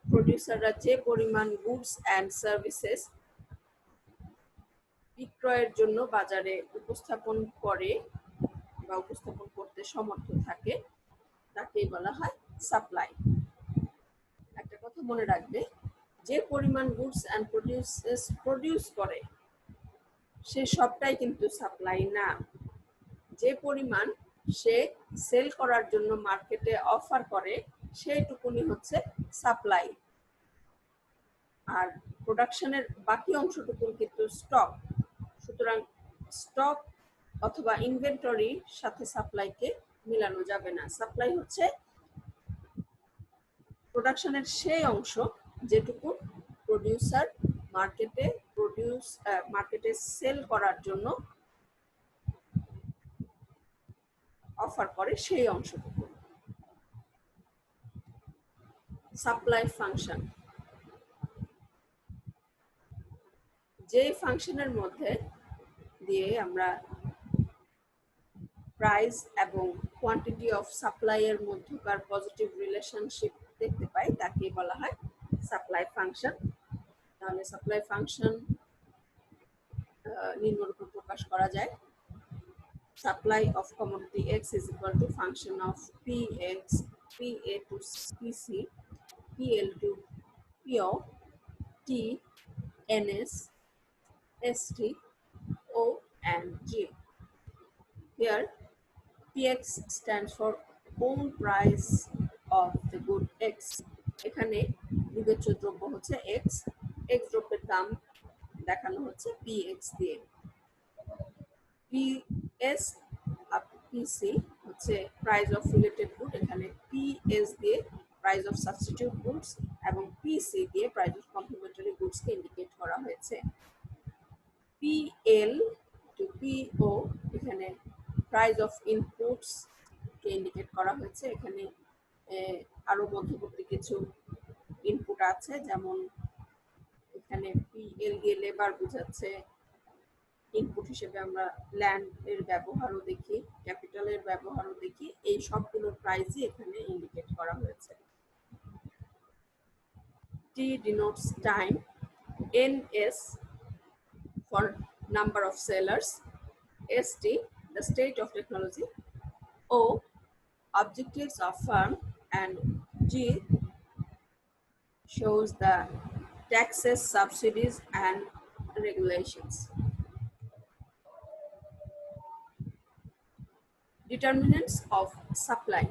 প্রোডিউসাররা যে পরিমাণ গুডস অ্যান্ড সার্ভিসেস বিক্রয়ের জন্য বাজারে উপস্থাপন করে বা উপস্থাপন করতে সমর্থ থাকে তাকেই বলা হয় সাপ্লাই। একটা কথা মনে রাখবে, যে পরিমাণ গুডস অ্যান্ড প্রোডিউস করে সে সবটাই কিন্তু সাপ্লাই না। যে পরিমাণ সে সেল করার জন্য মার্কেটে অফার করে সেইটুকুনি হচ্ছে সাপ্লাই, আর প্রোডাকশনের বাকি অংশটুকুন কিন্তু স্টক। সুতরাং স্টক অথবা ইনভেন্টরির সাথে সাপ্লাইকে মিলানো যাবে না। সাপ্লাই হচ্ছে প্রোডাকশনের সেই অংশ যেটুকু প্রোডিউসার মার্কেটে সেল করার জন্য অফার করে সেই অংশটুকু। সাপ্লাই ফাংশন, যে ফাংশনের মধ্যে দিয়ে আমরা প্রাইস এবং কোয়ান্টিটি অফ সাপ্লাই এর মধ্যকার পজিটিভ রিলেশনশিপ দেখতে পাই তাকে বলা হয় সাপ্লাই ফাংশন। তাহলে সাপ্লাই ফাংশন নিম্নরূপে প্রকাশ করা যায়: supply of commodity X is equal to function of Px, Pa to Pc, Pl to Po, T, Ns, St, O and G. Here Px stands for own price of the good X. এখানে বিবেচ্য দ্রব্য হচ্ছে X, X দ্রব্যের দাম দেখানো হচ্ছে Px দিয়ে। PS up PC হচ্ছে প্রাইস অফ রিলেটেড গুড, এখানে PS দিয়ে প্রাইস অফ সাবস্টিটিউট গুডস এবং PC দিয়ে প্রাইস অফ কমপ্লিমেন্টারি গুডস কে ইন্ডিকেট করা হয়েছে। PL টু PO এখানে প্রাইস অফ ইনপুটস কে ইন্ডিকেট করা হয়েছে। এখানে আরো মধ্যবর্তী কিছু ইনপুট আছে, যেমন এখানে PL দিয়ে লেবার বোঝাচ্ছে। ইনপুট হিসেবে আমরা ল্যান্ড এর ব্যবহারও দেখি, ক্যাপিটালের ব্যবহারও দেখি। এই সবগুলোর প্রাইসই এখানে ইন্ডিকেট করা হয়েছে। T denotes time, NS for number of sellers, ST the state of technology, O objectives of firm, and G shows the taxes, subsidies and regulations. Determinants of supply.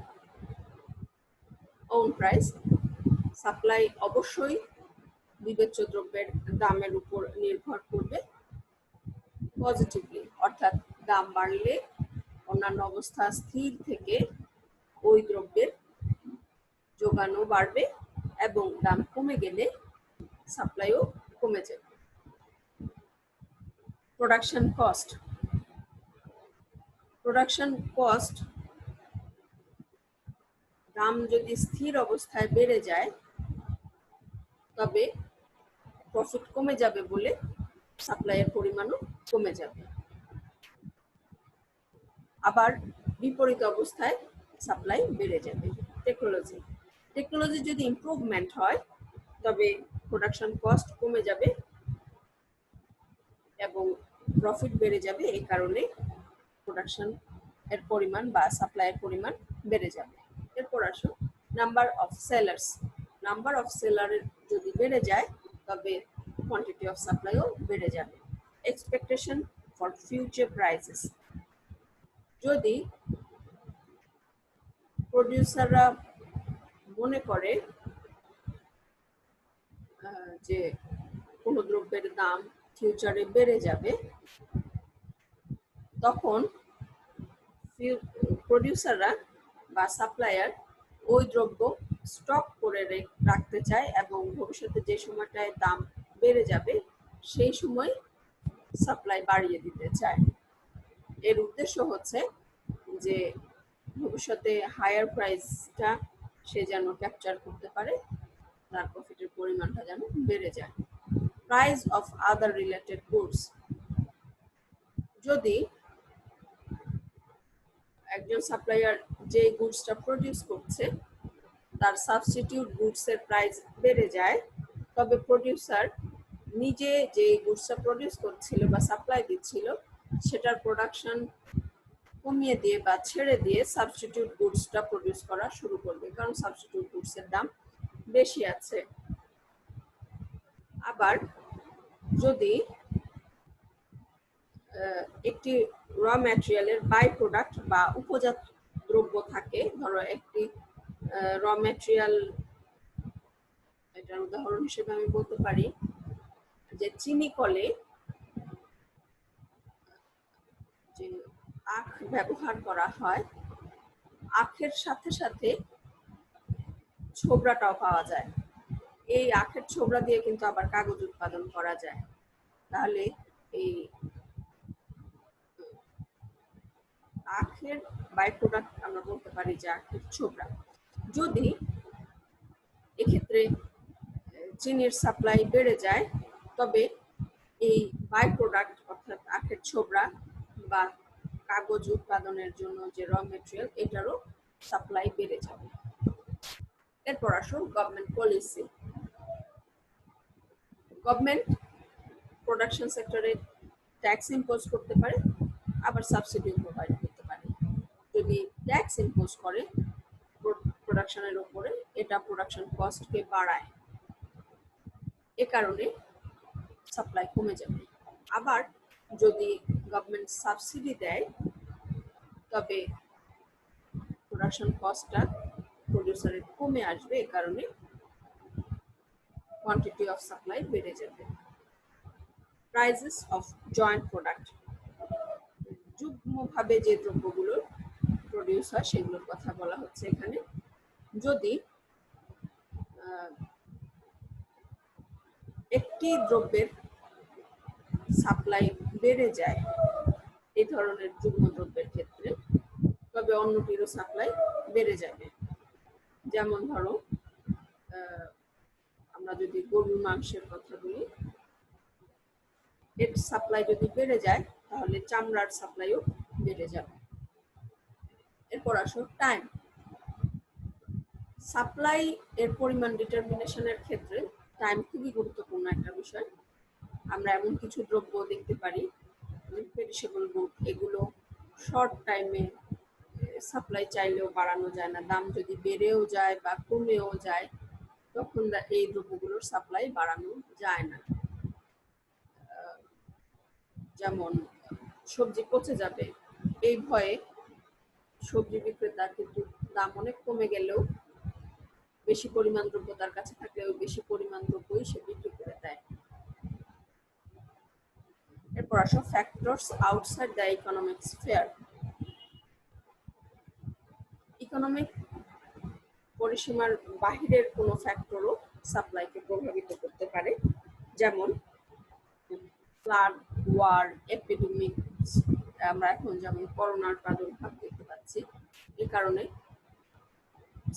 Own price. Supply অবশ্যই বিবেচ্য দ্রব্যের দামের উপর নির্ভর করবে positively, অর্থাৎ দাম বাড়লে অন্যান্য অবস্থা স্থির থেকে ওই দ্রব্যের যোগানও বাড়বে এবং দাম কমে গেলে সাপ্লাইও কমে যাবে। Production cost. প্রোডাকশন কস্ট দাম যদি স্থির অবস্থায় বেড়ে যায় তবে প্রফিট কমে যাবে বলে সাপ্লাইয়ের পরিমাণও কমে যাবে। আবার বিপরীত অবস্থায় সাপ্লাই বেড়ে যাবে। টেকনোলজি। টেকনোলজি যদি ইমপ্রুভমেন্ট হয় তবে প্রোডাকশন কস্ট কমে যাবে এবং প্রফিট বেড়ে যাবে। এই কারণে প্রোডাকশন এর পরিমাণ বা সাপ্লাইয়ের পরিমাণ বেড়ে যাবে। এরপর আসুন number of sellers. Number of সেলারের যদি বেড়ে যায় তবে কোয়ান্টিটি অফ সাপ্লাইও বেড়ে যাবে। Expectation for future prices. যদি প্রডিউসাররা মনে করে যে কোনো দ্রব্যের দাম ফিউচারে বেড়ে যাবে, তখন প্রডিউসাররা বা সাপ্লায়ার ওই দ্রব্য স্টক করে রাখতে চায় এবং ভবিষ্যতে যে সময়টায় দাম বেড়ে যাবে সেই সময় সাপ্লাই বাড়িয়ে দিতে চায়। এর উদ্দেশ্য হচ্ছে যে ভবিষ্যতে হায়ার প্রাইসটা সে যেন ক্যাপচার করতে পারে, তার প্রফিটের পরিমাণটা যেন বেড়ে যায়। Price of other related goods. যদি একজন সাপ্লায়ার যে গুডসটা প্রডিউস করছে তার সাবস্টিটিউট গুডসের প্রাইস বেড়ে যায়, তবে প্রডিউসার নিজে যে গুডসটা প্রডিউস করছিল বা সাপ্লাই দিচ্ছিল সেটার প্রোডাকশন কমিয়ে দিয়ে বা ছেড়ে দিয়ে সাবস্টিটিউট গুডসটা প্রডিউস করা শুরু করবে, কারণ সাবস্টিটিউট গুডসের দাম বেশি আছে। আবার যদি একটি র ম্যাটেরিয়ালের বাই প্রোডাক্ট বা উপজাত দ্রব্য থাকে, ধরো একটি র ম্যাটেরিয়াল, এটার উদাহরণ হিসেবে আমি বলতে পারি যে চিনি কলে যে আখ ব্যবহার করা হয়, আখের সাথে সাথে ছোবড়াটাও পাওয়া যায়। এই আখের ছোবড়া দিয়ে কিন্তু আবার কাগজ উৎপাদন করা যায়। তাহলে এই আখের বাই প্রোডাক্ট আমরা বলতে পারি যে আখের ছোবড়া। যদি এক্ষেত্রে চিনির সাপ্লাই বেড়ে যায়, তবে এই বাই প্রোডাক্ট অর্থাৎ আখের ছোবড়া বা কাগজ উৎপাদনের জন্য যে র মেটেরিয়াল, এটারও সাপ্লাই বেড়ে যাবে। এরপর আসুন গভর্নমেন্ট পলিসি। গভর্নমেন্ট প্রোডাকশন সেক্টরে ট্যাক্স ইম্পোজ করতে পারে, আবার সাবসিডি প্রোভাইড করতে পারে। যদি ট্যাক্স ইম্পোজ করে প্রোডাকশনের উপরে, এটা প্রোডাকশন কস্টকে বাড়ায়, এ কারণে সাপ্লাই কমে যাবে। আবার যদি গভর্নমেন্ট সাবসিডি দেয়, তবে প্রোডাকশন কস্টটা প্রডিউসারের কমে আসবে, এ কারণে কোয়ান্টিটি অফ সাপ্লাই বেড়ে যাবে। প্রাইসেস অফ জয়েন্ট প্রোডাক্ট, যুগ্মভাবে যে দ্রব্যগুলো প্রডিউস হয় সেগুলোর কথা বলা হচ্ছে এখানে। যদি একটি দ্রব্যের সাপ্লাই বেড়ে যায় এই ধরনের যুগ্ম দ্রব্যের ক্ষেত্রে, তবে অন্যটিরও সাপ্লাই বেড়ে যাবে। যেমন ধরো আমরা যদি গরুর মাংসের কথা বলি, এর সাপ্লাই যদি বেড়ে যায় তাহলে চামড়ার সাপ্লাইও বেড়ে যাবে। এরপর আসো টাইম। সাপ্লাই এর পরিমাণ ডিটারমিনেশনের ক্ষেত্রে টাইম খুবই গুরুত্বপূর্ণ একটা বিষয়। আমরা এমন কিছু দ্রব্য দেখতে পারি, পেরিশেবল গুড, এগুলো শর্ট টাইমে সাপ্লাই চাইলেও বাড়ানো যায় না, দাম যদি বেড়েও যায় বা কমেও যায় তখন এই দ্রব্যগুলোর সাপ্লাই বাড়ানো যায় না। যেমন সবজি পচে যাবে এই ভয়ে সবজি বিক্রেতা কিন্তু দাম অনেক কমে গেলেও বেশি পরিমাণ দ্রব্য তার কাছে থাকলেও বেশি পরিমাণ দ্রব্যই সে বিক্রি করে দেয়। এরপর আসো factors outside the economic sphere. Economic পরিসীমার বাহিরের কোনো ফ্যাক্টরও সাপ্লাইকে প্রভাবিত করতে পারে, যেমন ফ্লাড, ওয়ার, এপিডেমিক। আমরা এখন যেমন করোনার প্রাদুর্ভাব দেখতে পাচ্ছি, এই কারণে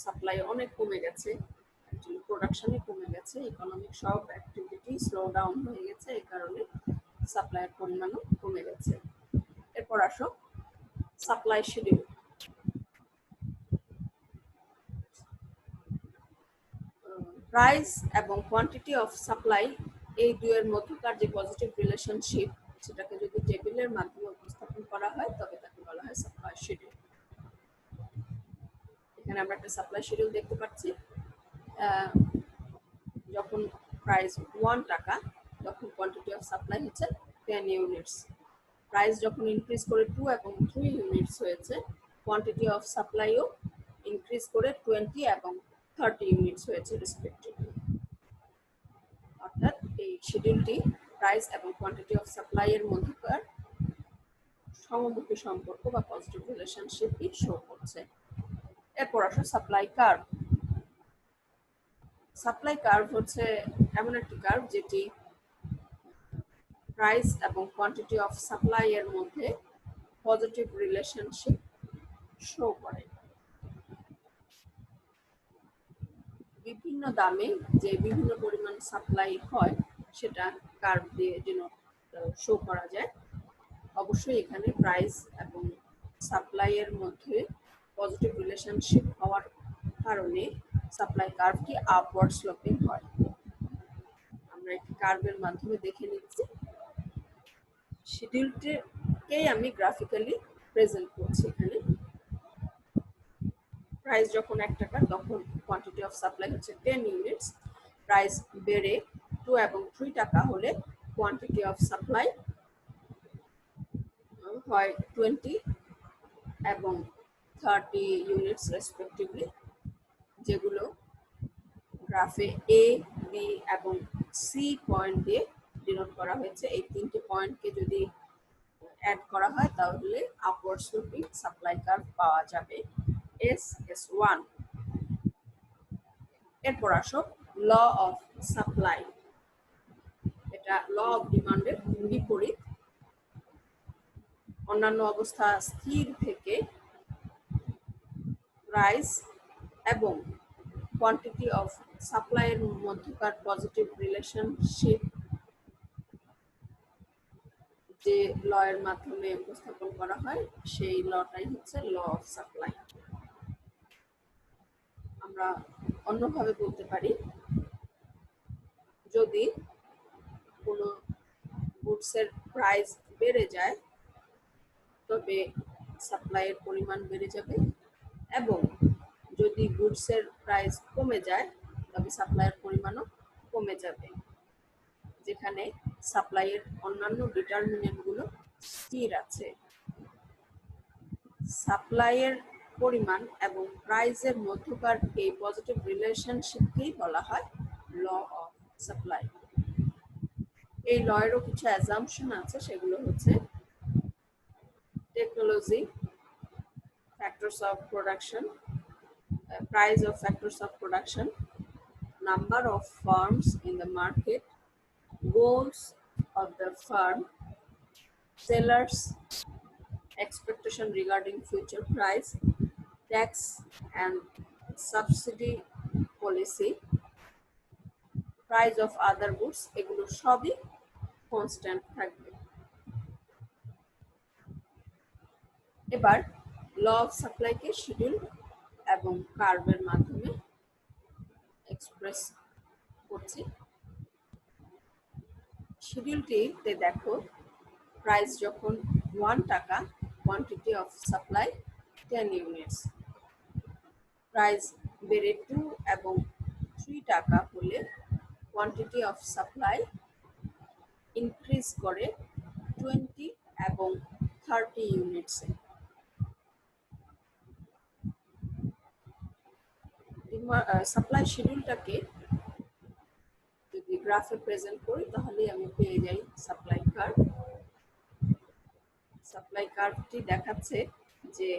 সাপ্লাই অনেক কমে গেছে, প্রোডাকশনে কমে গেছে, ইকোনমিক সব অ্যাক্টিভিটি স্লো ডাউন হয়ে গেছে, এই কারণে সাপ্লাইয়ের পরিমাণও কমে গেছে। এরপর আসো সাপ্লাই শিডিউল। প্রাইস এবং কোয়ান্টিটি অফ সাপ্লাই, এই দুয়ের মধ্যকার যে পজিটিভ রিলেশনশিপ, সেটাকে যদি টেবিলের মাধ্যমে উপস্থাপন করা হয় তবে তাকে বলা হয় সাপ্লাই শিডিউল। এখানে আমরা একটা সাপ্লাই শিডিউল দেখতে পাচ্ছি। যখন প্রাইস 1 টাকা তখন কোয়ান্টিটি অফ সাপ্লাই হচ্ছে 10 ইউনিটস। প্রাইস যখন ইনক্রিজ করে 2 এবং 3 ইউনিটস হয়েছে, কোয়ান্টিটি অফ সাপ্লাইও ইনক্রিজ করে 20 এবং 30 ইউনিটস হয়েছে রেসপেক্টিভলি। অর্থাৎ এই শিডিউলটি প্রাইস এবং কোয়ান্টিটি অফ সাপ্লাই এর মধ্যকার সমমুখী সম্পর্ক বা পজিটিভ রিলেশনশিপই শো করছে। এরপর আসো সাপ্লাই কার্ভ। সাপ্লাই কার্ভ হচ্ছে এমন একটি কার্ভ যেটি প্রাইস এবং কোয়ান্টিটি অফ সাপ্লাই এর মধ্যে পজিটিভ রিলেশনশিপ শো করে। বিভিন্ন দামে যে বিভিন্ন পরিমাণ সাপ্লাই হয় সেটা কার্ভ দিয়ে যেন শো করা যায়। অবশ্যই এখানে প্রাইস এবং সাপ্লাই এর মধ্যে পজিটিভ রিলেশনশিপ হওয়ার কারণে সাপ্লাই কার্ভটি আপওয়ার্ড স্লোপিং হয়। আমরা একটি কার্ভের মাধ্যমে দেখে নিচ্ছি। শিডিউলটিকেই আমি গ্রাফিক্যালি প্রেজেন্ট করছি এখানে। প্রাইস যখন 1 টাকা তখন কোয়ান্টিটি অফ সাপ্লাই হচ্ছে 10 ইউনিটস। প্রাইস বেড়ে 2 এবং 3 টাকা হলে কোয়ান্টিটি অফ সাপ্লাই হয় 20 এবং 30 ইউনিটস রেসপেক্টিভলি, যেগুলো গ্রাফে এ, বি এবং সি পয়েন্ট দিয়ে ডিনোট করা হয়েছে। এই তিনটি পয়েন্টকে যদি অ্যাড করা হয় তাহলে আপওয়ার্ড স্লোপিং সাপ্লাই কার্ভ পাওয়া যাবে SS1। এরপর আসো ল অফ সাপ্লাই। এটা ল অফ ডিমান্ডের বিপরীত। অন্যান্য অবস্থা স্থির থেকে প্রাইস এবং কোয়ান্টিটি অফ সাপ্লাইয়ের মধ্যকার পজিটিভ রিলেশনশিপ যে ল এর মাধ্যমে উপস্থাপন করা হয় সেই লটাই হচ্ছে ল অফ সাপ্লাই। আমরা অন্যভাবে বলতে পারি, যদি কোনো গুডসের প্রাইস বেড়ে যায় তবে সাপ্লাইয়ের পরিমাণ বেড়ে যাবে, এবং যদি গুডসের প্রাইস কমে যায় তবে সাপ্লাইয়ের পরিমাণও কমে যাবে, যেখানে সাপ্লাইয়ের অন্যান্য ডিটারমিনেন্টগুলো স্থির আছে। সাপ্লাইয়ের পরিমাণ এবং প্রাইসের মধ্যকার এই পজিটিভ রিলেশনশিপকেই বলা হয় ল অফ সাপ্লাই। এই ল এরও কিছু অ্যাজাম্পশন আছে, সেগুলো হচ্ছে technology, factors of production, price of factors of production, number of firms in the market, goals of the firm, sellers' expectation regarding future price, tax and subsidy policy, price of other goods, এগুলো সবই constant থাকবে। এবার law of সাপ্লাইকে schedule এবং কার্ভের মাধ্যমে express করছি। শিডিউলটিতে দেখো, price যখন 1 টাকা, quantity of supply 10 units. Price বেড়ে 2 এবং 3 টাকা হলে কোয়ান্টিটি অফ সাপ্লাই ইনক্রিজ করে 20 এবং 30 ইউনিটসে। সাপ্লাই শিডিউলটাকে যদি গ্রাফে প্রেজেন্ট করি তাহলে আমি পেয়ে যাই সাপ্লাই কার্ভ। সাপ্লাই কার্ভটি দেখাচ্ছে যে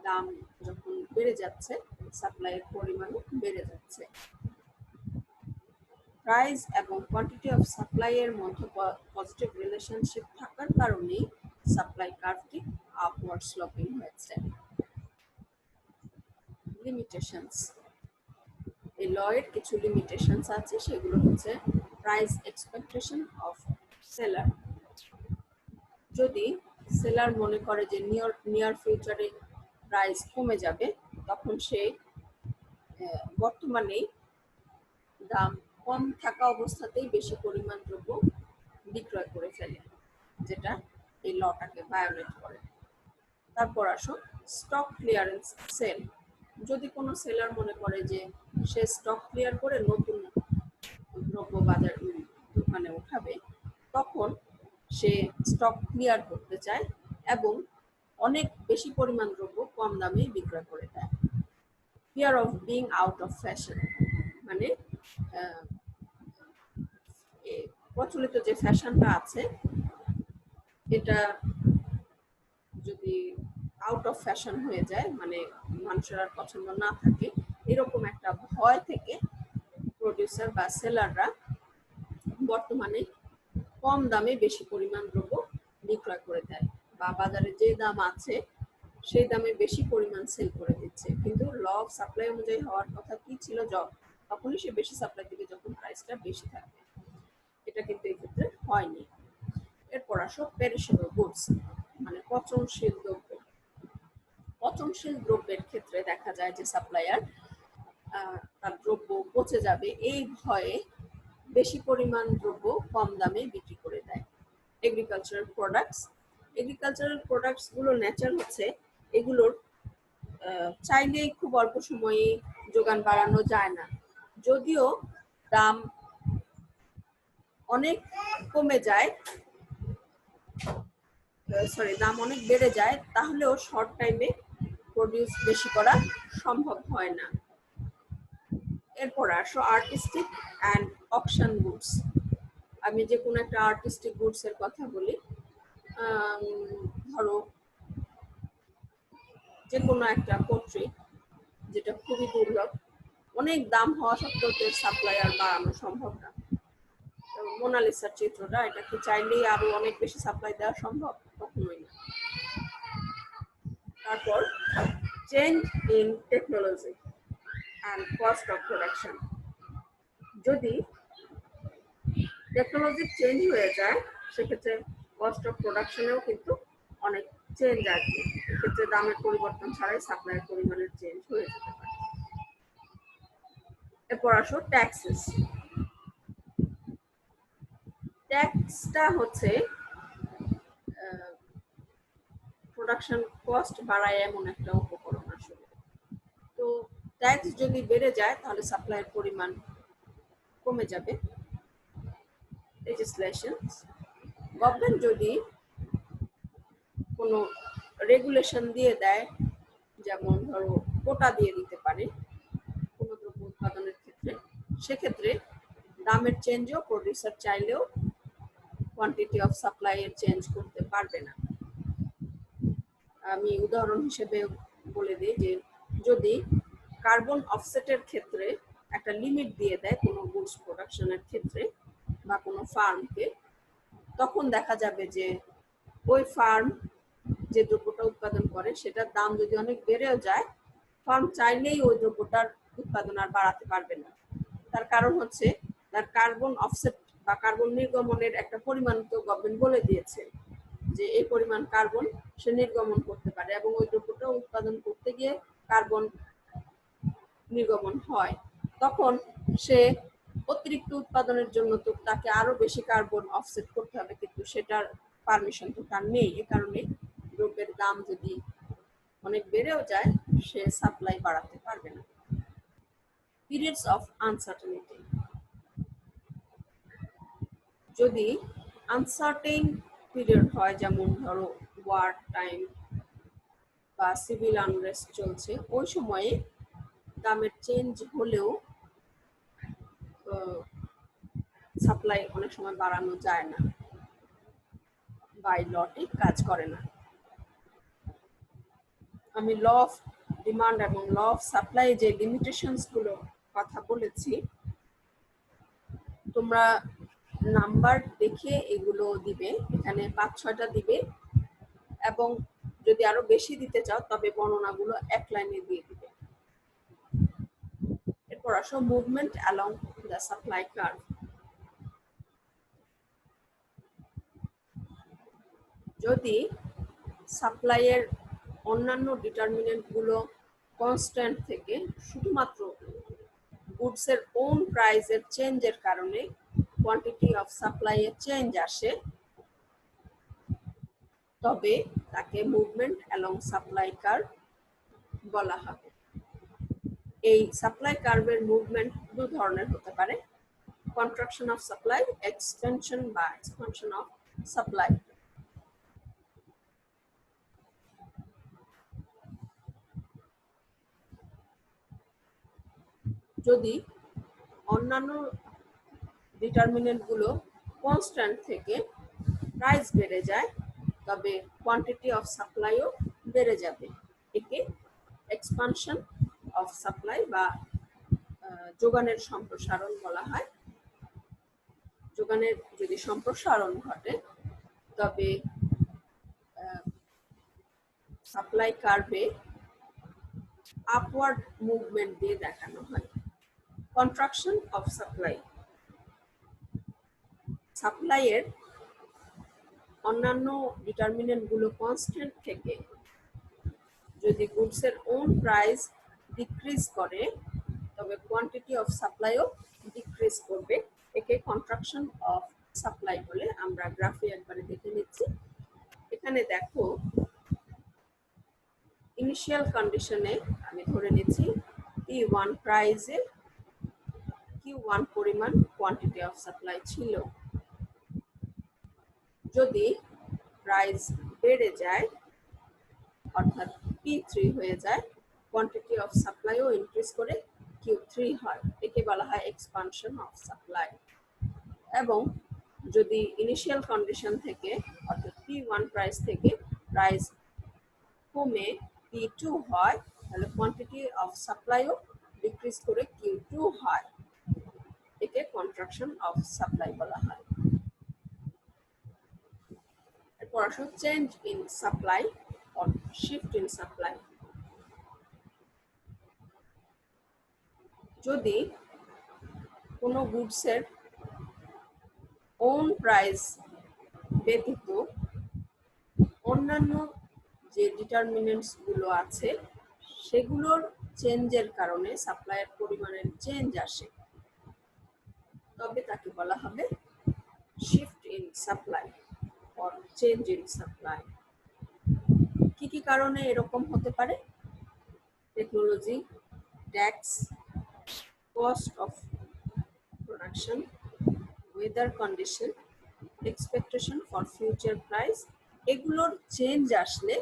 দাম যখন বেড়ে যাচ্ছে সাপ্লাইয়ের পরিমাণও বেড়ে যাচ্ছে। প্রাইস এবং কোয়ান্টিটি অফ সাপ্লাইয়ের মধ্যে পজিটিভ রিলেশনশিপ থাকার কারণেই সাপ্লাই কার্ভটি আপওয়ার্ড স্লোপিং হয়েছে। লিমিটেশনস। এই ল এর কিছু লিমিটেশনস আছে, সেগুলো হচ্ছে প্রাইস এক্সপেকটেশন অফ সেলার। যদি সেলার মনে করে যে নিয়ার ফিউচারে প্রাইস কমে যাবে, তখন সে বর্তমানেই দাম কম থাকা অবস্থাতেই বেশি পরিমাণ দ্রব্য বিক্রয় করে ফেলে, যেটা এই লটাকে ভায়োলেট করে। তারপর আসো স্টক ক্লিয়ারেন্স সেল। যদি কোনো সেলার মনে করে যে সে স্টক ক্লিয়ার করে নতুন দ্রব্য বাজার দোকানে উঠাবে, তখন সে স্টক ক্লিয়ার করতে চায় এবং অনেক বেশি পরিমাণ দ্রব্য কম দামে বিক্রয় করে দেয়। Fear of being out of fashion, মানে প্রচলিত যে ফ্যাশনটা আছে এটা যদি আউট অফ ফ্যাশন হয়ে যায়, মানে মানুষের আর পছন্দ না থাকে, এরকম একটা ভয় থেকে প্রডিউসার বা সেলাররা বর্তমানে কম দামে বেশি পরিমাণ দ্রব্য বিক্রয় করে দেয়, বা বাজারে যে দাম আছে সেই দামে বেশি পরিমাণ সেল করে দিচ্ছে। কিন্তু ল অফ সাপ্লাই অনুযায়ী হওয়ার কথা কি ছিল, তখনই সে বেশি সাপ্লাই দিবে যখন প্রাইসটা বেশি থাকবে। এটা কিন্তু এই ক্ষেত্রে হয়নি। এরপর আসো পেরিশেবল গুডস, মানে পচনশীল দ্রব্য। পচনশীল দ্রব্যের ক্ষেত্রে দেখা যায় যে সাপ্লায়ার তার দ্রব্য পচে যাবে এই ভয়ে বেশি পরিমাণ দ্রব্য কম দামে বিক্রি করে দেয়। এগ্রিকালচারাল প্রোডাক্টস গুলোর নেচার হচ্ছে এগুলোর চাইলেই খুব অল্প সময়ে যোগান বাড়ানো যায় না। যদিও দাম অনেক কমে যায়, দাম অনেক বেড়ে যায়, তাহলেও শর্ট টাইমে প্রডিউস বেশি করা সম্ভব হয় না। এরপর আসো আর্টিস্টিক অ্যান্ড অকশন গুডস। আমি যে কোনো একটা আর্টিস্টিক গুডস এর কথা বলি। ধরো যে কোনো একটা পোট্রেট যেটা খুবই দুর্লভ, অনেক দাম হওয়া সত্ত্বেও এর সাপ্লাই আর বাড়ানো সম্ভব না। মোনালিসার চিত্রটা, এটা কি চাইলেই আরো অনেক বেশি সাপ্লাই দেওয়া সম্ভব? কখনোই না। তারপর change in technology and cost of production. যদি টেকনোলজি চেঞ্জ হয়ে যায়, সেক্ষেত্রে কস্ট অফ প্রোডাকশনেও কিন্তু অনেক চেঞ্জ আসবে। এক্ষেত্রে দামের পরিবর্তন ছাড়াই সাপ্লাইয়ের পরিমাণের চেঞ্জ হয়ে যেতে পারে। এরপর আসো ট্যাক্সেস। ট্যাক্সটা হচ্ছে প্রোডাকশন কস্ট বাড়ায় এমন একটা উপকরণ আসলে। তো ট্যাক্স যদি বেড়ে যায় তাহলে সাপ্লাইয়ের পরিমাণ কমে যাবে। লেজিসলেশন, গভর্নমেন্ট যদি কোনো রেগুলেশন দিয়ে দেয়, যেমন ধরো কোটা দিয়ে দিতে পারে কোনো দ্রব্য উৎপাদনের ক্ষেত্রে, সেক্ষেত্রে দামের চেঞ্জও প্রডিউসার চাইলেও কোয়ান্টিটি অফ সাপ্লাই এর চেঞ্জ করতে পারবে না। আমি উদাহরণ হিসেবে বলে দিই যে যদি কার্বন অফসেটের ক্ষেত্রে একটা লিমিট দিয়ে দেয় কোনো গুডস প্রোডাকশনের ক্ষেত্রে বা কোনো ফার্মকে, তখন দেখা যাবে যে ওই ফার্ম যে দ্রব্যটা উৎপাদন করে সেটার দাম যদি অনেক বেড়েও যায়, ফার্ম চাইলেই ওই দ্রব্যটার উৎপাদন আর বাড়াতে পারবে না। তার কারণ হচ্ছে তার কার্বন অফসেট বা কার্বন নির্গমনের একটা পরিমাণ তো গভর্নমেন্ট বলে দিয়েছে যে এই পরিমাণ কার্বন সে নির্গমন করতে পারে, এবং ওই দ্রব্যটা উৎপাদন করতে গিয়ে কার্বন নির্গমন হয়। তখন সে অতিরিক্ত উৎপাদনের জন্য তো তাকে আরো বেশি কার্বন অফসেট করতে হবে, কিন্তু সেটার পারমিশন তো তার নেই। এ কারণে দ্রব্যের দাম যদি অনেক বেড়েও যায়, সে সাপ্লাই বাড়াতে পারবে না। Periods of uncertainty. যদি আনসার্টেন পিরিয়ড হয়, যেমন ধরো ওয়ার টাইম বা সিভিল আনরেস্ট চলছে, ওই সময়ে দামের চেঞ্জ হলেও সাপ্লাই অনেক সময় বাড়ানো যায় না, বাই লটি কাজ করে না। আমি ল অফ ডিমান্ড এবং ল অফ সাপ্লাই যে লিমিটেশনস গুলো কথা বলেছি, তোমরা নাম্বার দেখে এগুলো দিবে, এখানে 5-6টা দিবে, এবং যদি আরো বেশি দিতে চাও তবে বর্ণনাগুলো এক লাইনে দিয়ে দিবে। এরপর আসো movement along the supply curve. যদি সাপ্লাইয়ের অন্যান্য ডিটারমিনেন্ট গুলো কনস্ট্যান্ট থেকে শুধুমাত্র গুডসের ওন প্রাইসের চেঞ্জের কারণে কোয়ান্টিটি অফ সাপ্লাই এর চেঞ্জ আসে, তবে তাকে মুভমেন্ট অ্যালং সাপ্লাই কার্ভ বলা হবে। এই সাপ্লাই কার্ভের মুভমেন্ট দু ধরনের হতে পারে, কন্ট্রাকশন অফ সাপ্লাই, এক্সটেনশন বা এক্সপানশন অফ সাপ্লাই। যদি অন্যান্য ডিটারমিনেন্ট গুলো কনস্ট্যান্ট থেকে প্রাইস বেড়ে যায়, তবে কোয়ান্টিটি অফ সাপ্লাইও বেড়ে যাবে। একে এক্সপানশন অফ সাপ্লাই বা যোগানের সম্প্রসারণ বলা হয়। যোগানের যদি সম্প্রসারণ ঘটে, তবে সাপ্লাই কার্ভে আপওয়ার্ড মুভমেন্ট দিয়ে দেখানো হয়। কন্ট্রাকশন অফ সাপ্লাই, সাপ্লাইয়ের অন্যান্য ডিটারমিনেন্ট গুলো কনস্ট্যান্ট থেকে যদি গুডসের ওন প্রাইস ডিক্রিজ করে, তবে কোয়ান্টিটি অফ সাপ্লাইও ডিক্রিজ করবে। একে কন্ট্রাকশন অফ সাপ্লাই বলে। আমরা গ্রাফে একবারে দেখে নিচ্ছি। এখানে দেখো, ইনিশিয়াল কন্ডিশনে আমি ধরে নিচ্ছি P1 প্রাইসে Q1 পরিমাণ কোয়ান্টিটি অফ সাপ্লাই ছিল। যদি প্রাইস বেড়ে যায় অর্থাৎ P3 হয়ে যায়, কোয়ান্টিটি অফ সাপ্লাইও ইনক্রিজ করে Q3 হয়, একে বলা হয় এক্সপানশন অফ সাপ্লাই। এবং যদি ইনিশিয়াল কন্ডিশন থেকে অর্থাৎ P1 প্রাইস থেকে প্রাইস কমে P2 হয়, তাহলে কোয়ান্টিটি অফ সাপ্লাইও ডিক্রিজ করে Q2 হয়, একে কন্ট্রাকশন অফ সাপ্লাই বলা হয়। এরপর আসো change in supply or shift in supply. যদি কোনো গুডসের ওন প্রাইস ব্যতীত অন্যান্য যে ডিটারমিনেন্টস গুলো আছে সেগুলোর চেঞ্জের কারণে সাপ্লাইয়ের পরিমাণের চেঞ্জ আসে, তবে তাকে বলা হবে shift in supply or change in supply. কি কি কারণে এরকম হতে পারে? Technology, tax, cost of production, weather condition, expectation for future price, এগুলোর চেঞ্জ আসলে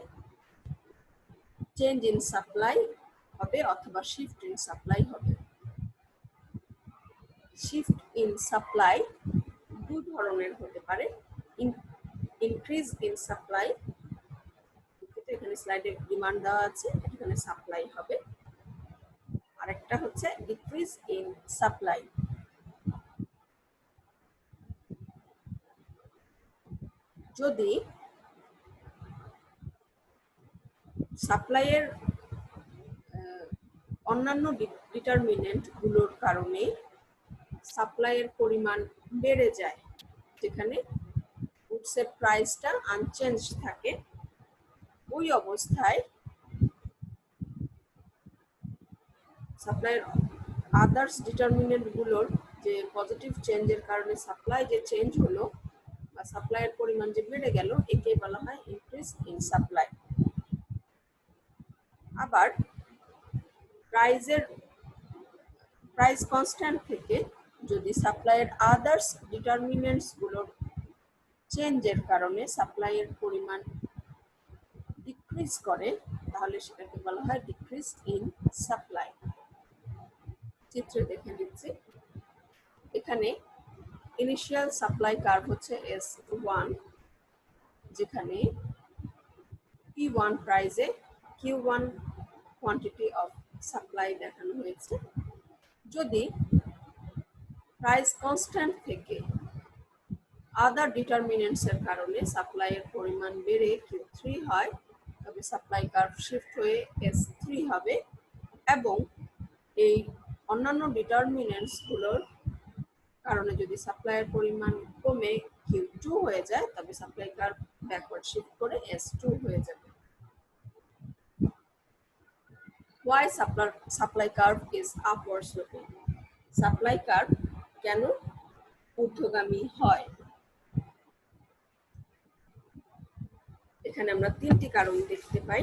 চেঞ্জ ইন সাপ্লাই হবে অথবা শিফট ইন সাপ্লাই হবে। শিফট ইন সাপ্লাই দুই ধরনের হতে পারে, ইনক্রিজ ইন সাপ্লাই, এখানে স্লাইডে ডিমান্ড দেওয়া আছে, এখানে সাপ্লাই হবে, আরেকটা হচ্ছে ডিক্রিজ ইন সাপ্লাই। যদি সাপ্লাইয়ের অন্যান্য ডিটারমিনেন্ট গুলোর কারণে সাপ্লাইয়ের পরিমাণ বেড়ে যায়, যেখানে গুডসের প্রাইসটা আনচেঞ্জ থাকে, ওই অবস্থায় সাপ্লাইয়ের আদার্স ডিটারমিনেন্ট গুলোর যে পজিটিভ চেঞ্জের কারণে সাপ্লাই যে চেঞ্জ হলো বা সাপ্লাইয়ের পরিমাণ যে বেড়ে গেল, একে বলা হয় ইনক্রিজ ইন সাপ্লাই। আবার প্রাইস কনস্ট্যান্ট থেকে যদি সাপ্লাইয়ের আদার্স ডিটারমিনেন্টস গুলোর চেঞ্জের কারণে সাপ্লাইয়ের পরিমাণ ডিক্রিজ করে, তাহলে সেটাকে বলা হয় ডিক্রিজ ইন সাপ্লাই। চিত্রে দেখে দিচ্ছি, এখানে ইনিশিয়াল সাপ্লাই কার্ভ হচ্ছে S1, যেখানে P1 প্রাইসে Q1 কোয়ান্টিটি অফ সাপ্লাই দেখানো হয়েছে। যদি প্রাইস কনস্ট্যান্ট থেকে আদার ডিটারমিনেন্টস এর কারণে সাপ্লাইয়ের পরিমাণ বেড়ে Q3 হয়, তবে সাপ্লাই কার্ভ শিফট হয়ে S3 হবে, এবং এই অন্যান্য ডিটারমিনেন্টস গুলোর কারণে যদি সাপ্লাইয়ের পরিমাণ কমে Q2 হয়ে যায়, তবে সাপ্লাই কার্ভ ব্যাকওয়ার্ড শিফট করে S2 হয়ে যাবে। Why supply curve is upward sloping? Supply curve কেন ঊর্ধ্বগামী হয়? এখানে আমরা তিনটি কারণ দেখতে পাই।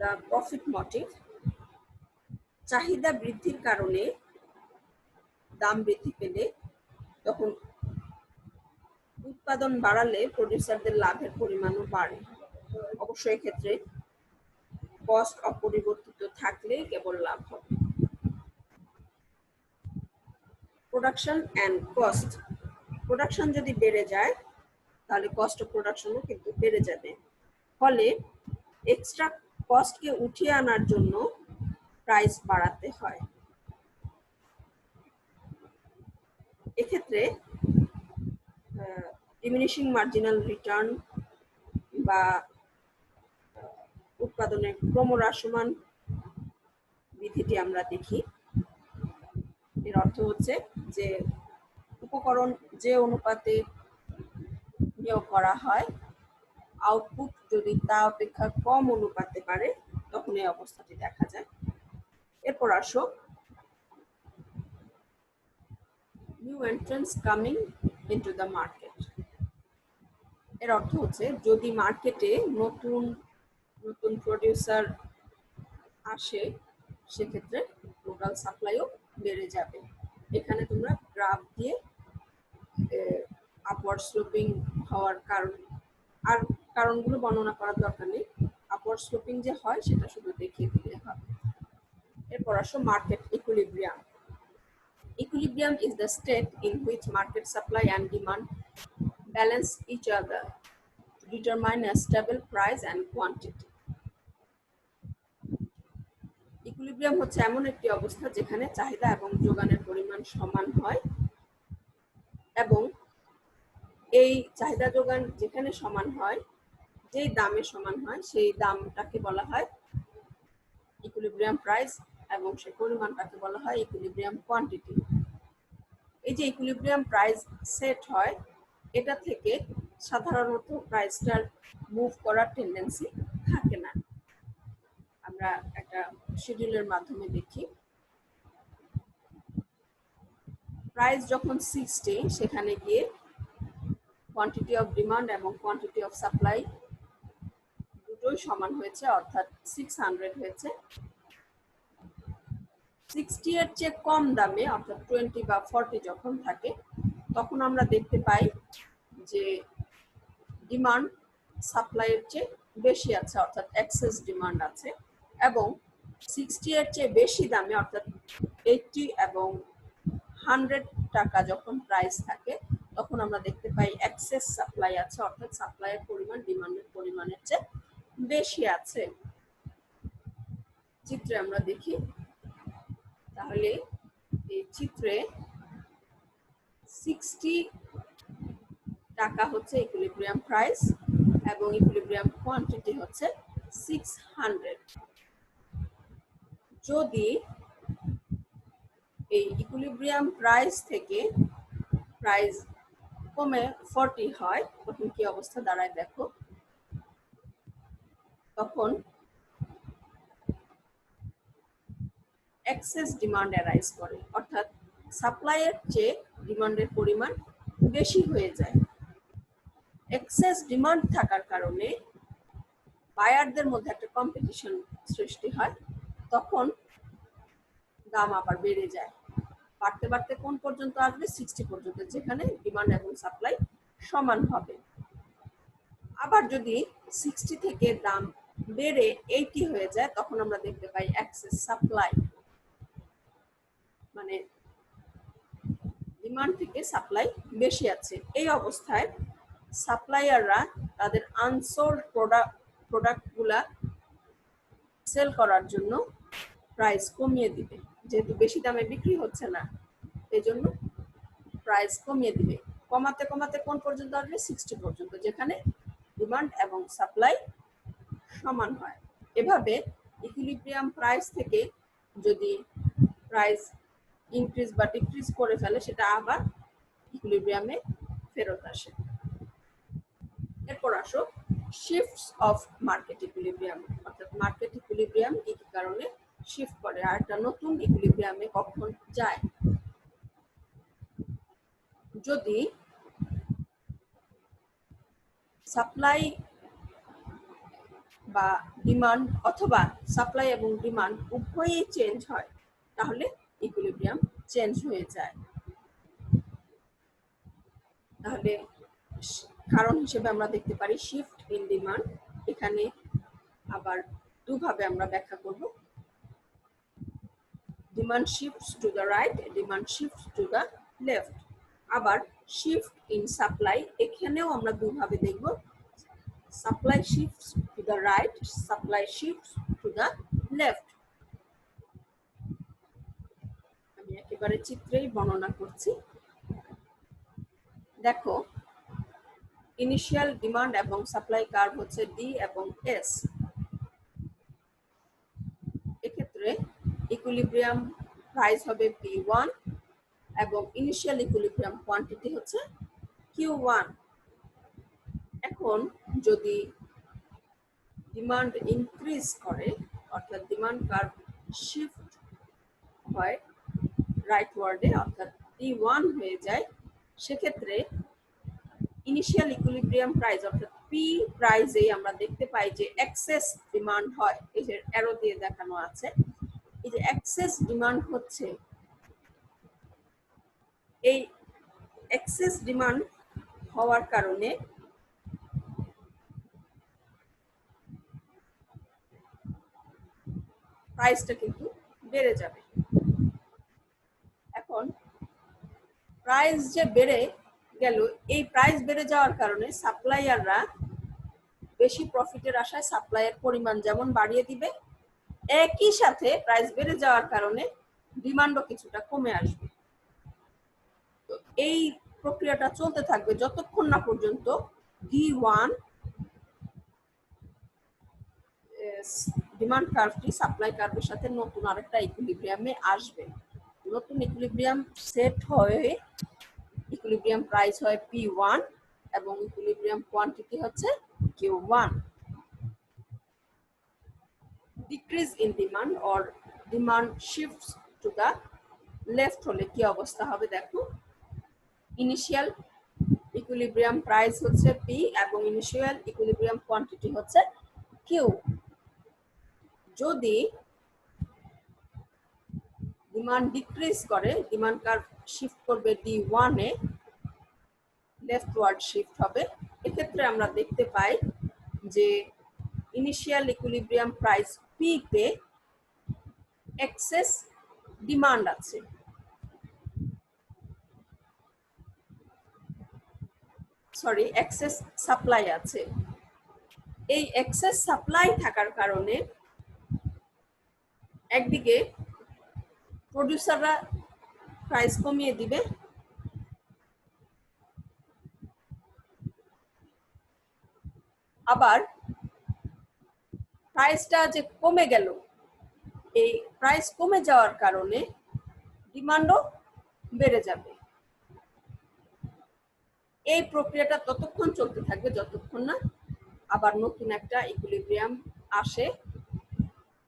দ্য প্রফিট মোটিভ, চাহিদা বৃদ্ধির কারণে দাম বৃদ্ধি পেলে তখন উৎপাদন বাড়ালে প্রডিউসারদের লাভের পরিমাণও বাড়ে। অবশ্যই এক্ষেত্রে কস্ট অপরিবর্তিত থাকলে কেবল লাভ হবে। প্রোডাকশন অ্যান্ড কস্ট, প্রোডাকশন যদি বেড়ে যায় তাহলে কস্ট অফ প্রোডাকশনও কিন্তু বেড়ে যাবে, ফলে এক্সট্রা কস্টকে উঠিয়ে আনার জন্য প্রাইস বাড়াতে হয়। এক্ষেত্রে ডিমিনিশিং মার্জিনাল রিটার্ন বা উৎপাদনের ক্রমহ্রাসমান বিধিটি আমরা দেখি। এর অর্থ হচ্ছে যে উপকরণ যে অনুপাতে নিয়োগ করা হয়, আউটপুট যদি তা অপেক্ষা কম অনুপাতে পারে, তখন এই অবস্থাটি দেখা যায়। এরপর আসো new entrance coming into the market. এর অর্থ হচ্ছে যদি মার্কেটে নতুন নতুন প্রডিউসার আসে, সেক্ষেত্রে টোটাল সাপ্লাইও বেড়ে যাবে। এখানে তোমরা গ্রাফ দিয়ে আপওয়ার্ড স্লোপিং হওয়ার কারণ, আর কারণগুলো বর্ণনা করার দরকার নেই, আপওয়ার্ড স্লোপিং যে হয় সেটা শুধু দেখিয়ে দিলে হবে। এরপর আসো market equilibrium. Equilibrium is the state in which market supply and demand balance each other to determine a stable price and quantity. Equilibrium হচ্ছে এমন একটি অবস্থা যেখানে চাহিদা এবং যোগানের পরিমাণ সমান হয়, এবং এই চাহিদা যোগান যেখানে সমান হয়, যেই দামে সমান হয় সেই দামটাকে বলা হয় ইকুইলিব্রিয়াম প্রাইস, এবং সেই পরিমাণটাকে বলা হয় ইকুইলিব্রিয়াম কোয়ান্টিটি। এই যে ইকুইলিব্রিয়াম প্রাইস সেট হয়, এটা থেকে সাধারণত প্রাইসটার মুভ করার টেন্ডেন্সি থাকে না। আমরা একটা শিডিউলের মাধ্যমে দেখি। প্রাইস যখন 60, সেখানে গিয়ে কোয়ান্টিটি অফ ডিমান্ড এবং কোয়ান্টিটি অফ সাপ্লাই দুটোই সমান হয়েছে, অর্থাৎ 600 হয়েছে। 60 এর চেয়ে কম দামে অর্থাৎ 20 বা 40 যখন থাকে, তখন আমরা দেখতে পাই যে ডিমান্ড সাপ্লাইয়ের চেয়ে বেশি আছে, অর্থাৎ এক্সেস ডিমান্ড আছে। এবং 60 এর চেয়ে বেশি দামে অর্থাৎ 80 এবং 100 টাকা যখন প্রাইস থাকে, তখন আমরা দেখতে পাই এক্সেস সাপ্লাই আছে, অর্থাৎ সাপ্লাইয়ের পরিমাণ ডিমান্ডের পরিমাণের চেয়ে বেশি আছে। চিত্রে আমরা দেখি। তাহলে এই চিত্রে 60 টাকা হচ্ছে ইকুইলিব্রিয়াম প্রাইস এবং ইকুইলিব্রিয়াম কোয়ান্টিটি হচ্ছে 600। যদি এই ইকুইলিব্রিয়াম প্রাইস থেকে প্রাইস কমে 40 হয়, তখন কি অবস্থা দাঁড়ায় দেখো। তখন এক্সেস ডিমান্ড অ্যারাইজ করে, অর্থাৎ সাপ্লাইয়ের চেয়ে ডিমান্ডের পরিমাণ বেশি হয়ে যায়। এক্সেস ডিমান্ড থাকার কারণে বায়ারদের মধ্যে একটা কম্পিটিশন সৃষ্টি হয়, তখন দাম আবার বেড়ে যায়। বাড়তে বাড়তে কোন পর্যন্ত আসবে? 60 পর্যন্ত, যেখানে ডিমান্ড এবং সাপ্লাই সমান হবে। আবার যদি 60 থেকে দাম বেড়ে 80 হয়ে যায়, তখন আমরা দেখতে পাই এক্সেস সাপ্লাই, মানে ডিমান্ড থেকে সাপ্লাই বেশি আছে। এই অবস্থায় সাপ্লায়াররা তাদের আনসোল্ড প্রোডাক্টগুলা সেল করার জন্য প্রাইস কমিয়ে দিবে, যেহেতু বেশি দামে বিক্রি হচ্ছে না, এই জন্য প্রাইস কমিয়ে দিবে। কমাতে কমাতে কোন পর্যন্ত আসবে? 60 পর্যন্ত, যেখানে ডিমান্ড এবং সাপ্লাই সমান হয়। এভাবে ইকুইলিব্রিয়াম প্রাইস থেকে যদি প্রাইস ইনক্রিজ বা ডিক্রিজ করে ফেলে, সেটা আবার ইকুইলিব্রিয়ামে ফেরত আসে। এরপর আসো শিফটস অফ মার্কেট ইকুইলিব্রিয়াম, অর্থাৎ মার্কেট ইকুইলিব্রিয়াম কি কি কারণে শিফট করে আর একটা নতুন ইকুইলিব্রিয়ামে কখন যায়। যদি সাপ্লাই বা ডিমান্ড অথবা সাপ্লাই এবং ডিমান্ড উভয়ই চেঞ্জ হয়, তাহলে ইকুইলিব্রিয়াম চেঞ্জ হয়ে যায়। তাহলে কারণ হিসেবে আমরা দেখতে পারি শিফট ইন ডিমান্ড। এখানে আবার দুভাবে আমরা ব্যাখ্যা করব, demand shifts to the right, demand shifts to the left. আবার শিফট ইন সাপ্লাই, এখানেও আমরা দুভাবে দেখব, supply shifts to the right, supply shifts to the left. আমি একেবারে চিত্রেই বর্ণনা করছি। দেখো, ইনিশিয়াল ডিমান্ড এবং সাপ্লাই কার্ভ হচ্ছে ডি এবং এস। এক্ষেত্রে ইকুইলিব্রিয়াম প্রাইস হবে P1 এবং ইনিশিয়াল ইকুইলিব্রিয়াম কোয়ান্টিটি হচ্ছে Q1। এখন যদি ডিমান্ড ইনক্রিজ করে, অর্থাৎ ডিমান্ড কার্ভ শিফট হয় রাইটওয়ার্ডে, অর্থাৎ P1 হয়ে যায়, সেক্ষেত্রে ইনিশিয়াল ইকুইলিব্রিয়াম প্রাইস অর্থাৎ পি প্রাইসে আমরা দেখতে পাই যে এক্সেস ডিমান্ড হয়। এই যে অ্যারো দিয়ে দেখানো আছে, এই যে এক্সেস ডিমান্ড হচ্ছে, এই এক্সেস ডিমান্ড হওয়ার কারণে প্রাইসটা কিন্তু বেড়ে যাবে। এখন প্রাইস যে বেড়ে গেল, এই প্রাইস বেড়ে যাওয়ার কারণে সাপ্লায়াররা বেশি প্রফিটের আশায় সাপ্লাইয়ের পরিমাণ যেমন বাড়িয়ে দিবে, একই সাথে প্রাইস বেড়ে যাওয়ার কারণে ডিমান্ডও কিছুটা কমে আসবে। তো এই প্রক্রিয়াটা চলতে থাকবে যতক্ষণ না পর্যন্ত V1 ডিমান্ড কার্ভটি সাপ্লাই কার্ভের সাথে নতুন আরেকটা ইকুইলিব্রিয়ামে আসবে। নতুন ইকুইলিব্রিয়াম সেট হয়ে ইকুইলিব্রিয়াম প্রাইস হয় P1 এবং ইকুইলিব্রিয়াম কোয়ান্টিটি হচ্ছে Q1। Decrease in demand or demand shifts to the left হলে কি অবস্থা হবে দেখো। ইনিশিয়াল ইকুইলিব্রিয়াম প্রাইস হচ্ছে P এবং ইনিশিয়াল ইকুইলিব্রিয়াম কোয়ান্টিটি হচ্ছে Q। যদি ডিমান্ড ডিক্রিজ করে, ডিমান্ড কার্ভ শিফট করবে D1 এ, লেফটওয়ার্ড শিফট হবে। এক্ষেত্রে আমরা দেখতে পাই যে ইনিশিয়াল ইকুইলিব্রিয়াম প্রাইস P তে এক্সেস ডিমান্ড আছে, এক্সেস সাপ্লাই আছে। এই এক্সেস সাপ্লাই থাকার কারণে একদিকে প্রডিউসাররা প্রাইস কমিয়ে দিবে, আবার প্রাইসটা যে কমে গেল, এই প্রাইস কমে যাওয়ার কারণে ডিমান্ডও বেড়ে যাবে। এই প্রক্রিয়াটা ততক্ষণ চলতে থাকবে যতক্ষণ না আবার নতুন একটা ইকুইলিব্রিয়াম আসে,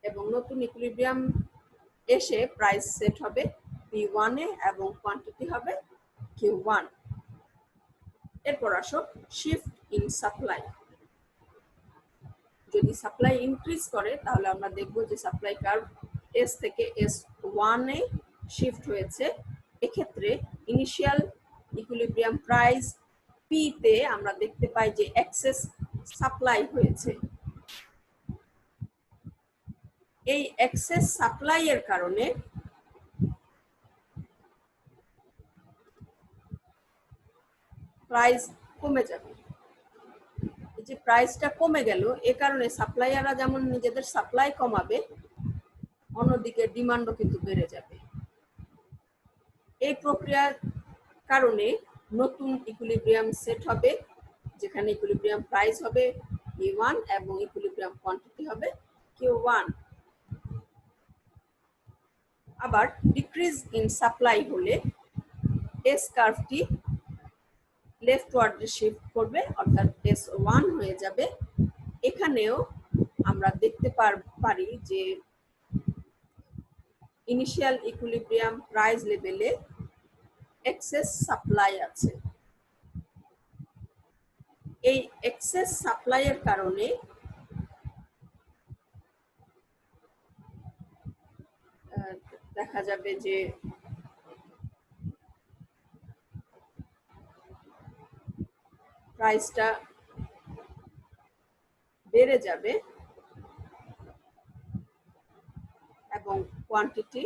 এবং নতুন ইকুইলিব্রিয়াম এসে প্রাইস সেট হবে P1 এ এবং কোয়ান্টিটি হবে Q1। এরপর আসো শিফট ইন সাপ্লাই। যদি সাপ্লাই ইনক্রিজ করে তাহলে আমরা দেখব যে সাপ্লাই কার্ভ S থেকে S1 এ শিফট হয়েছে। এক্ষেত্রে ইনিশিয়াল ইকুইলিব্রিয়াম প্রাইস P তে আমরা দেখতে পাই যে এক্সেস সাপ্লাই হয়েছে। এই এক্সেস সাপ্লাই এর কারণে প্রাইস কমে যাবে। এই যে প্রাইসটা কমে গেল, এ কারণে সাপ্লায়াররা যেমন নিজেদের সাপ্লাই কমাবে, অন্যদিকে ডিমান্ডও কিন্তু বেড়ে যাবে। এই প্রক্রিয়ার কারণে নতুন ইকুইলিব্রিয়াম সেট হবে, যেখানে ইকুইলিব্রিয়াম প্রাইস হবে P1 এবং ইকুইলিব্রিয়াম কোয়ান্টিটি হবে Q1। আবার ডিক্রিজ ইন সাপ্লাই হলে এস কার্ভটি লেফটওয়ার্ডে শিফট করবে, অর্থাৎ S1 হয়ে যাবে। এখানেও আমরা দেখতে পারি যে ইনিশিয়াল ইকুইলিব্রিয়াম প্রাইস লেভেলে এক্সেস সাপ্লাই আছে। এই এক্সেস সাপ্লাইয়ের কারণে দেখা যাবে যে প্রাইসটা বেড়ে যাবে এবং কোয়ান্টিটি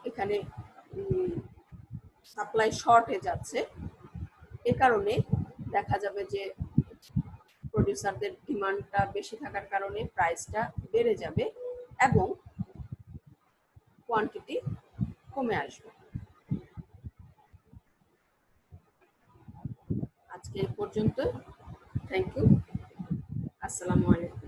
এখানে সাপ্লাই শর্টেজ আছে। এ কারণে দেখা যাবে যে প্রডিউসারদের ডিমান্ডটা বেশি থাকার কারণে প্রাইসটা বেড়ে যাবে এবং কোয়ান্টিটি কমে আসবে। আজকে এই পর্যন্ত। Thank you. আসসালামু আলাইকুম।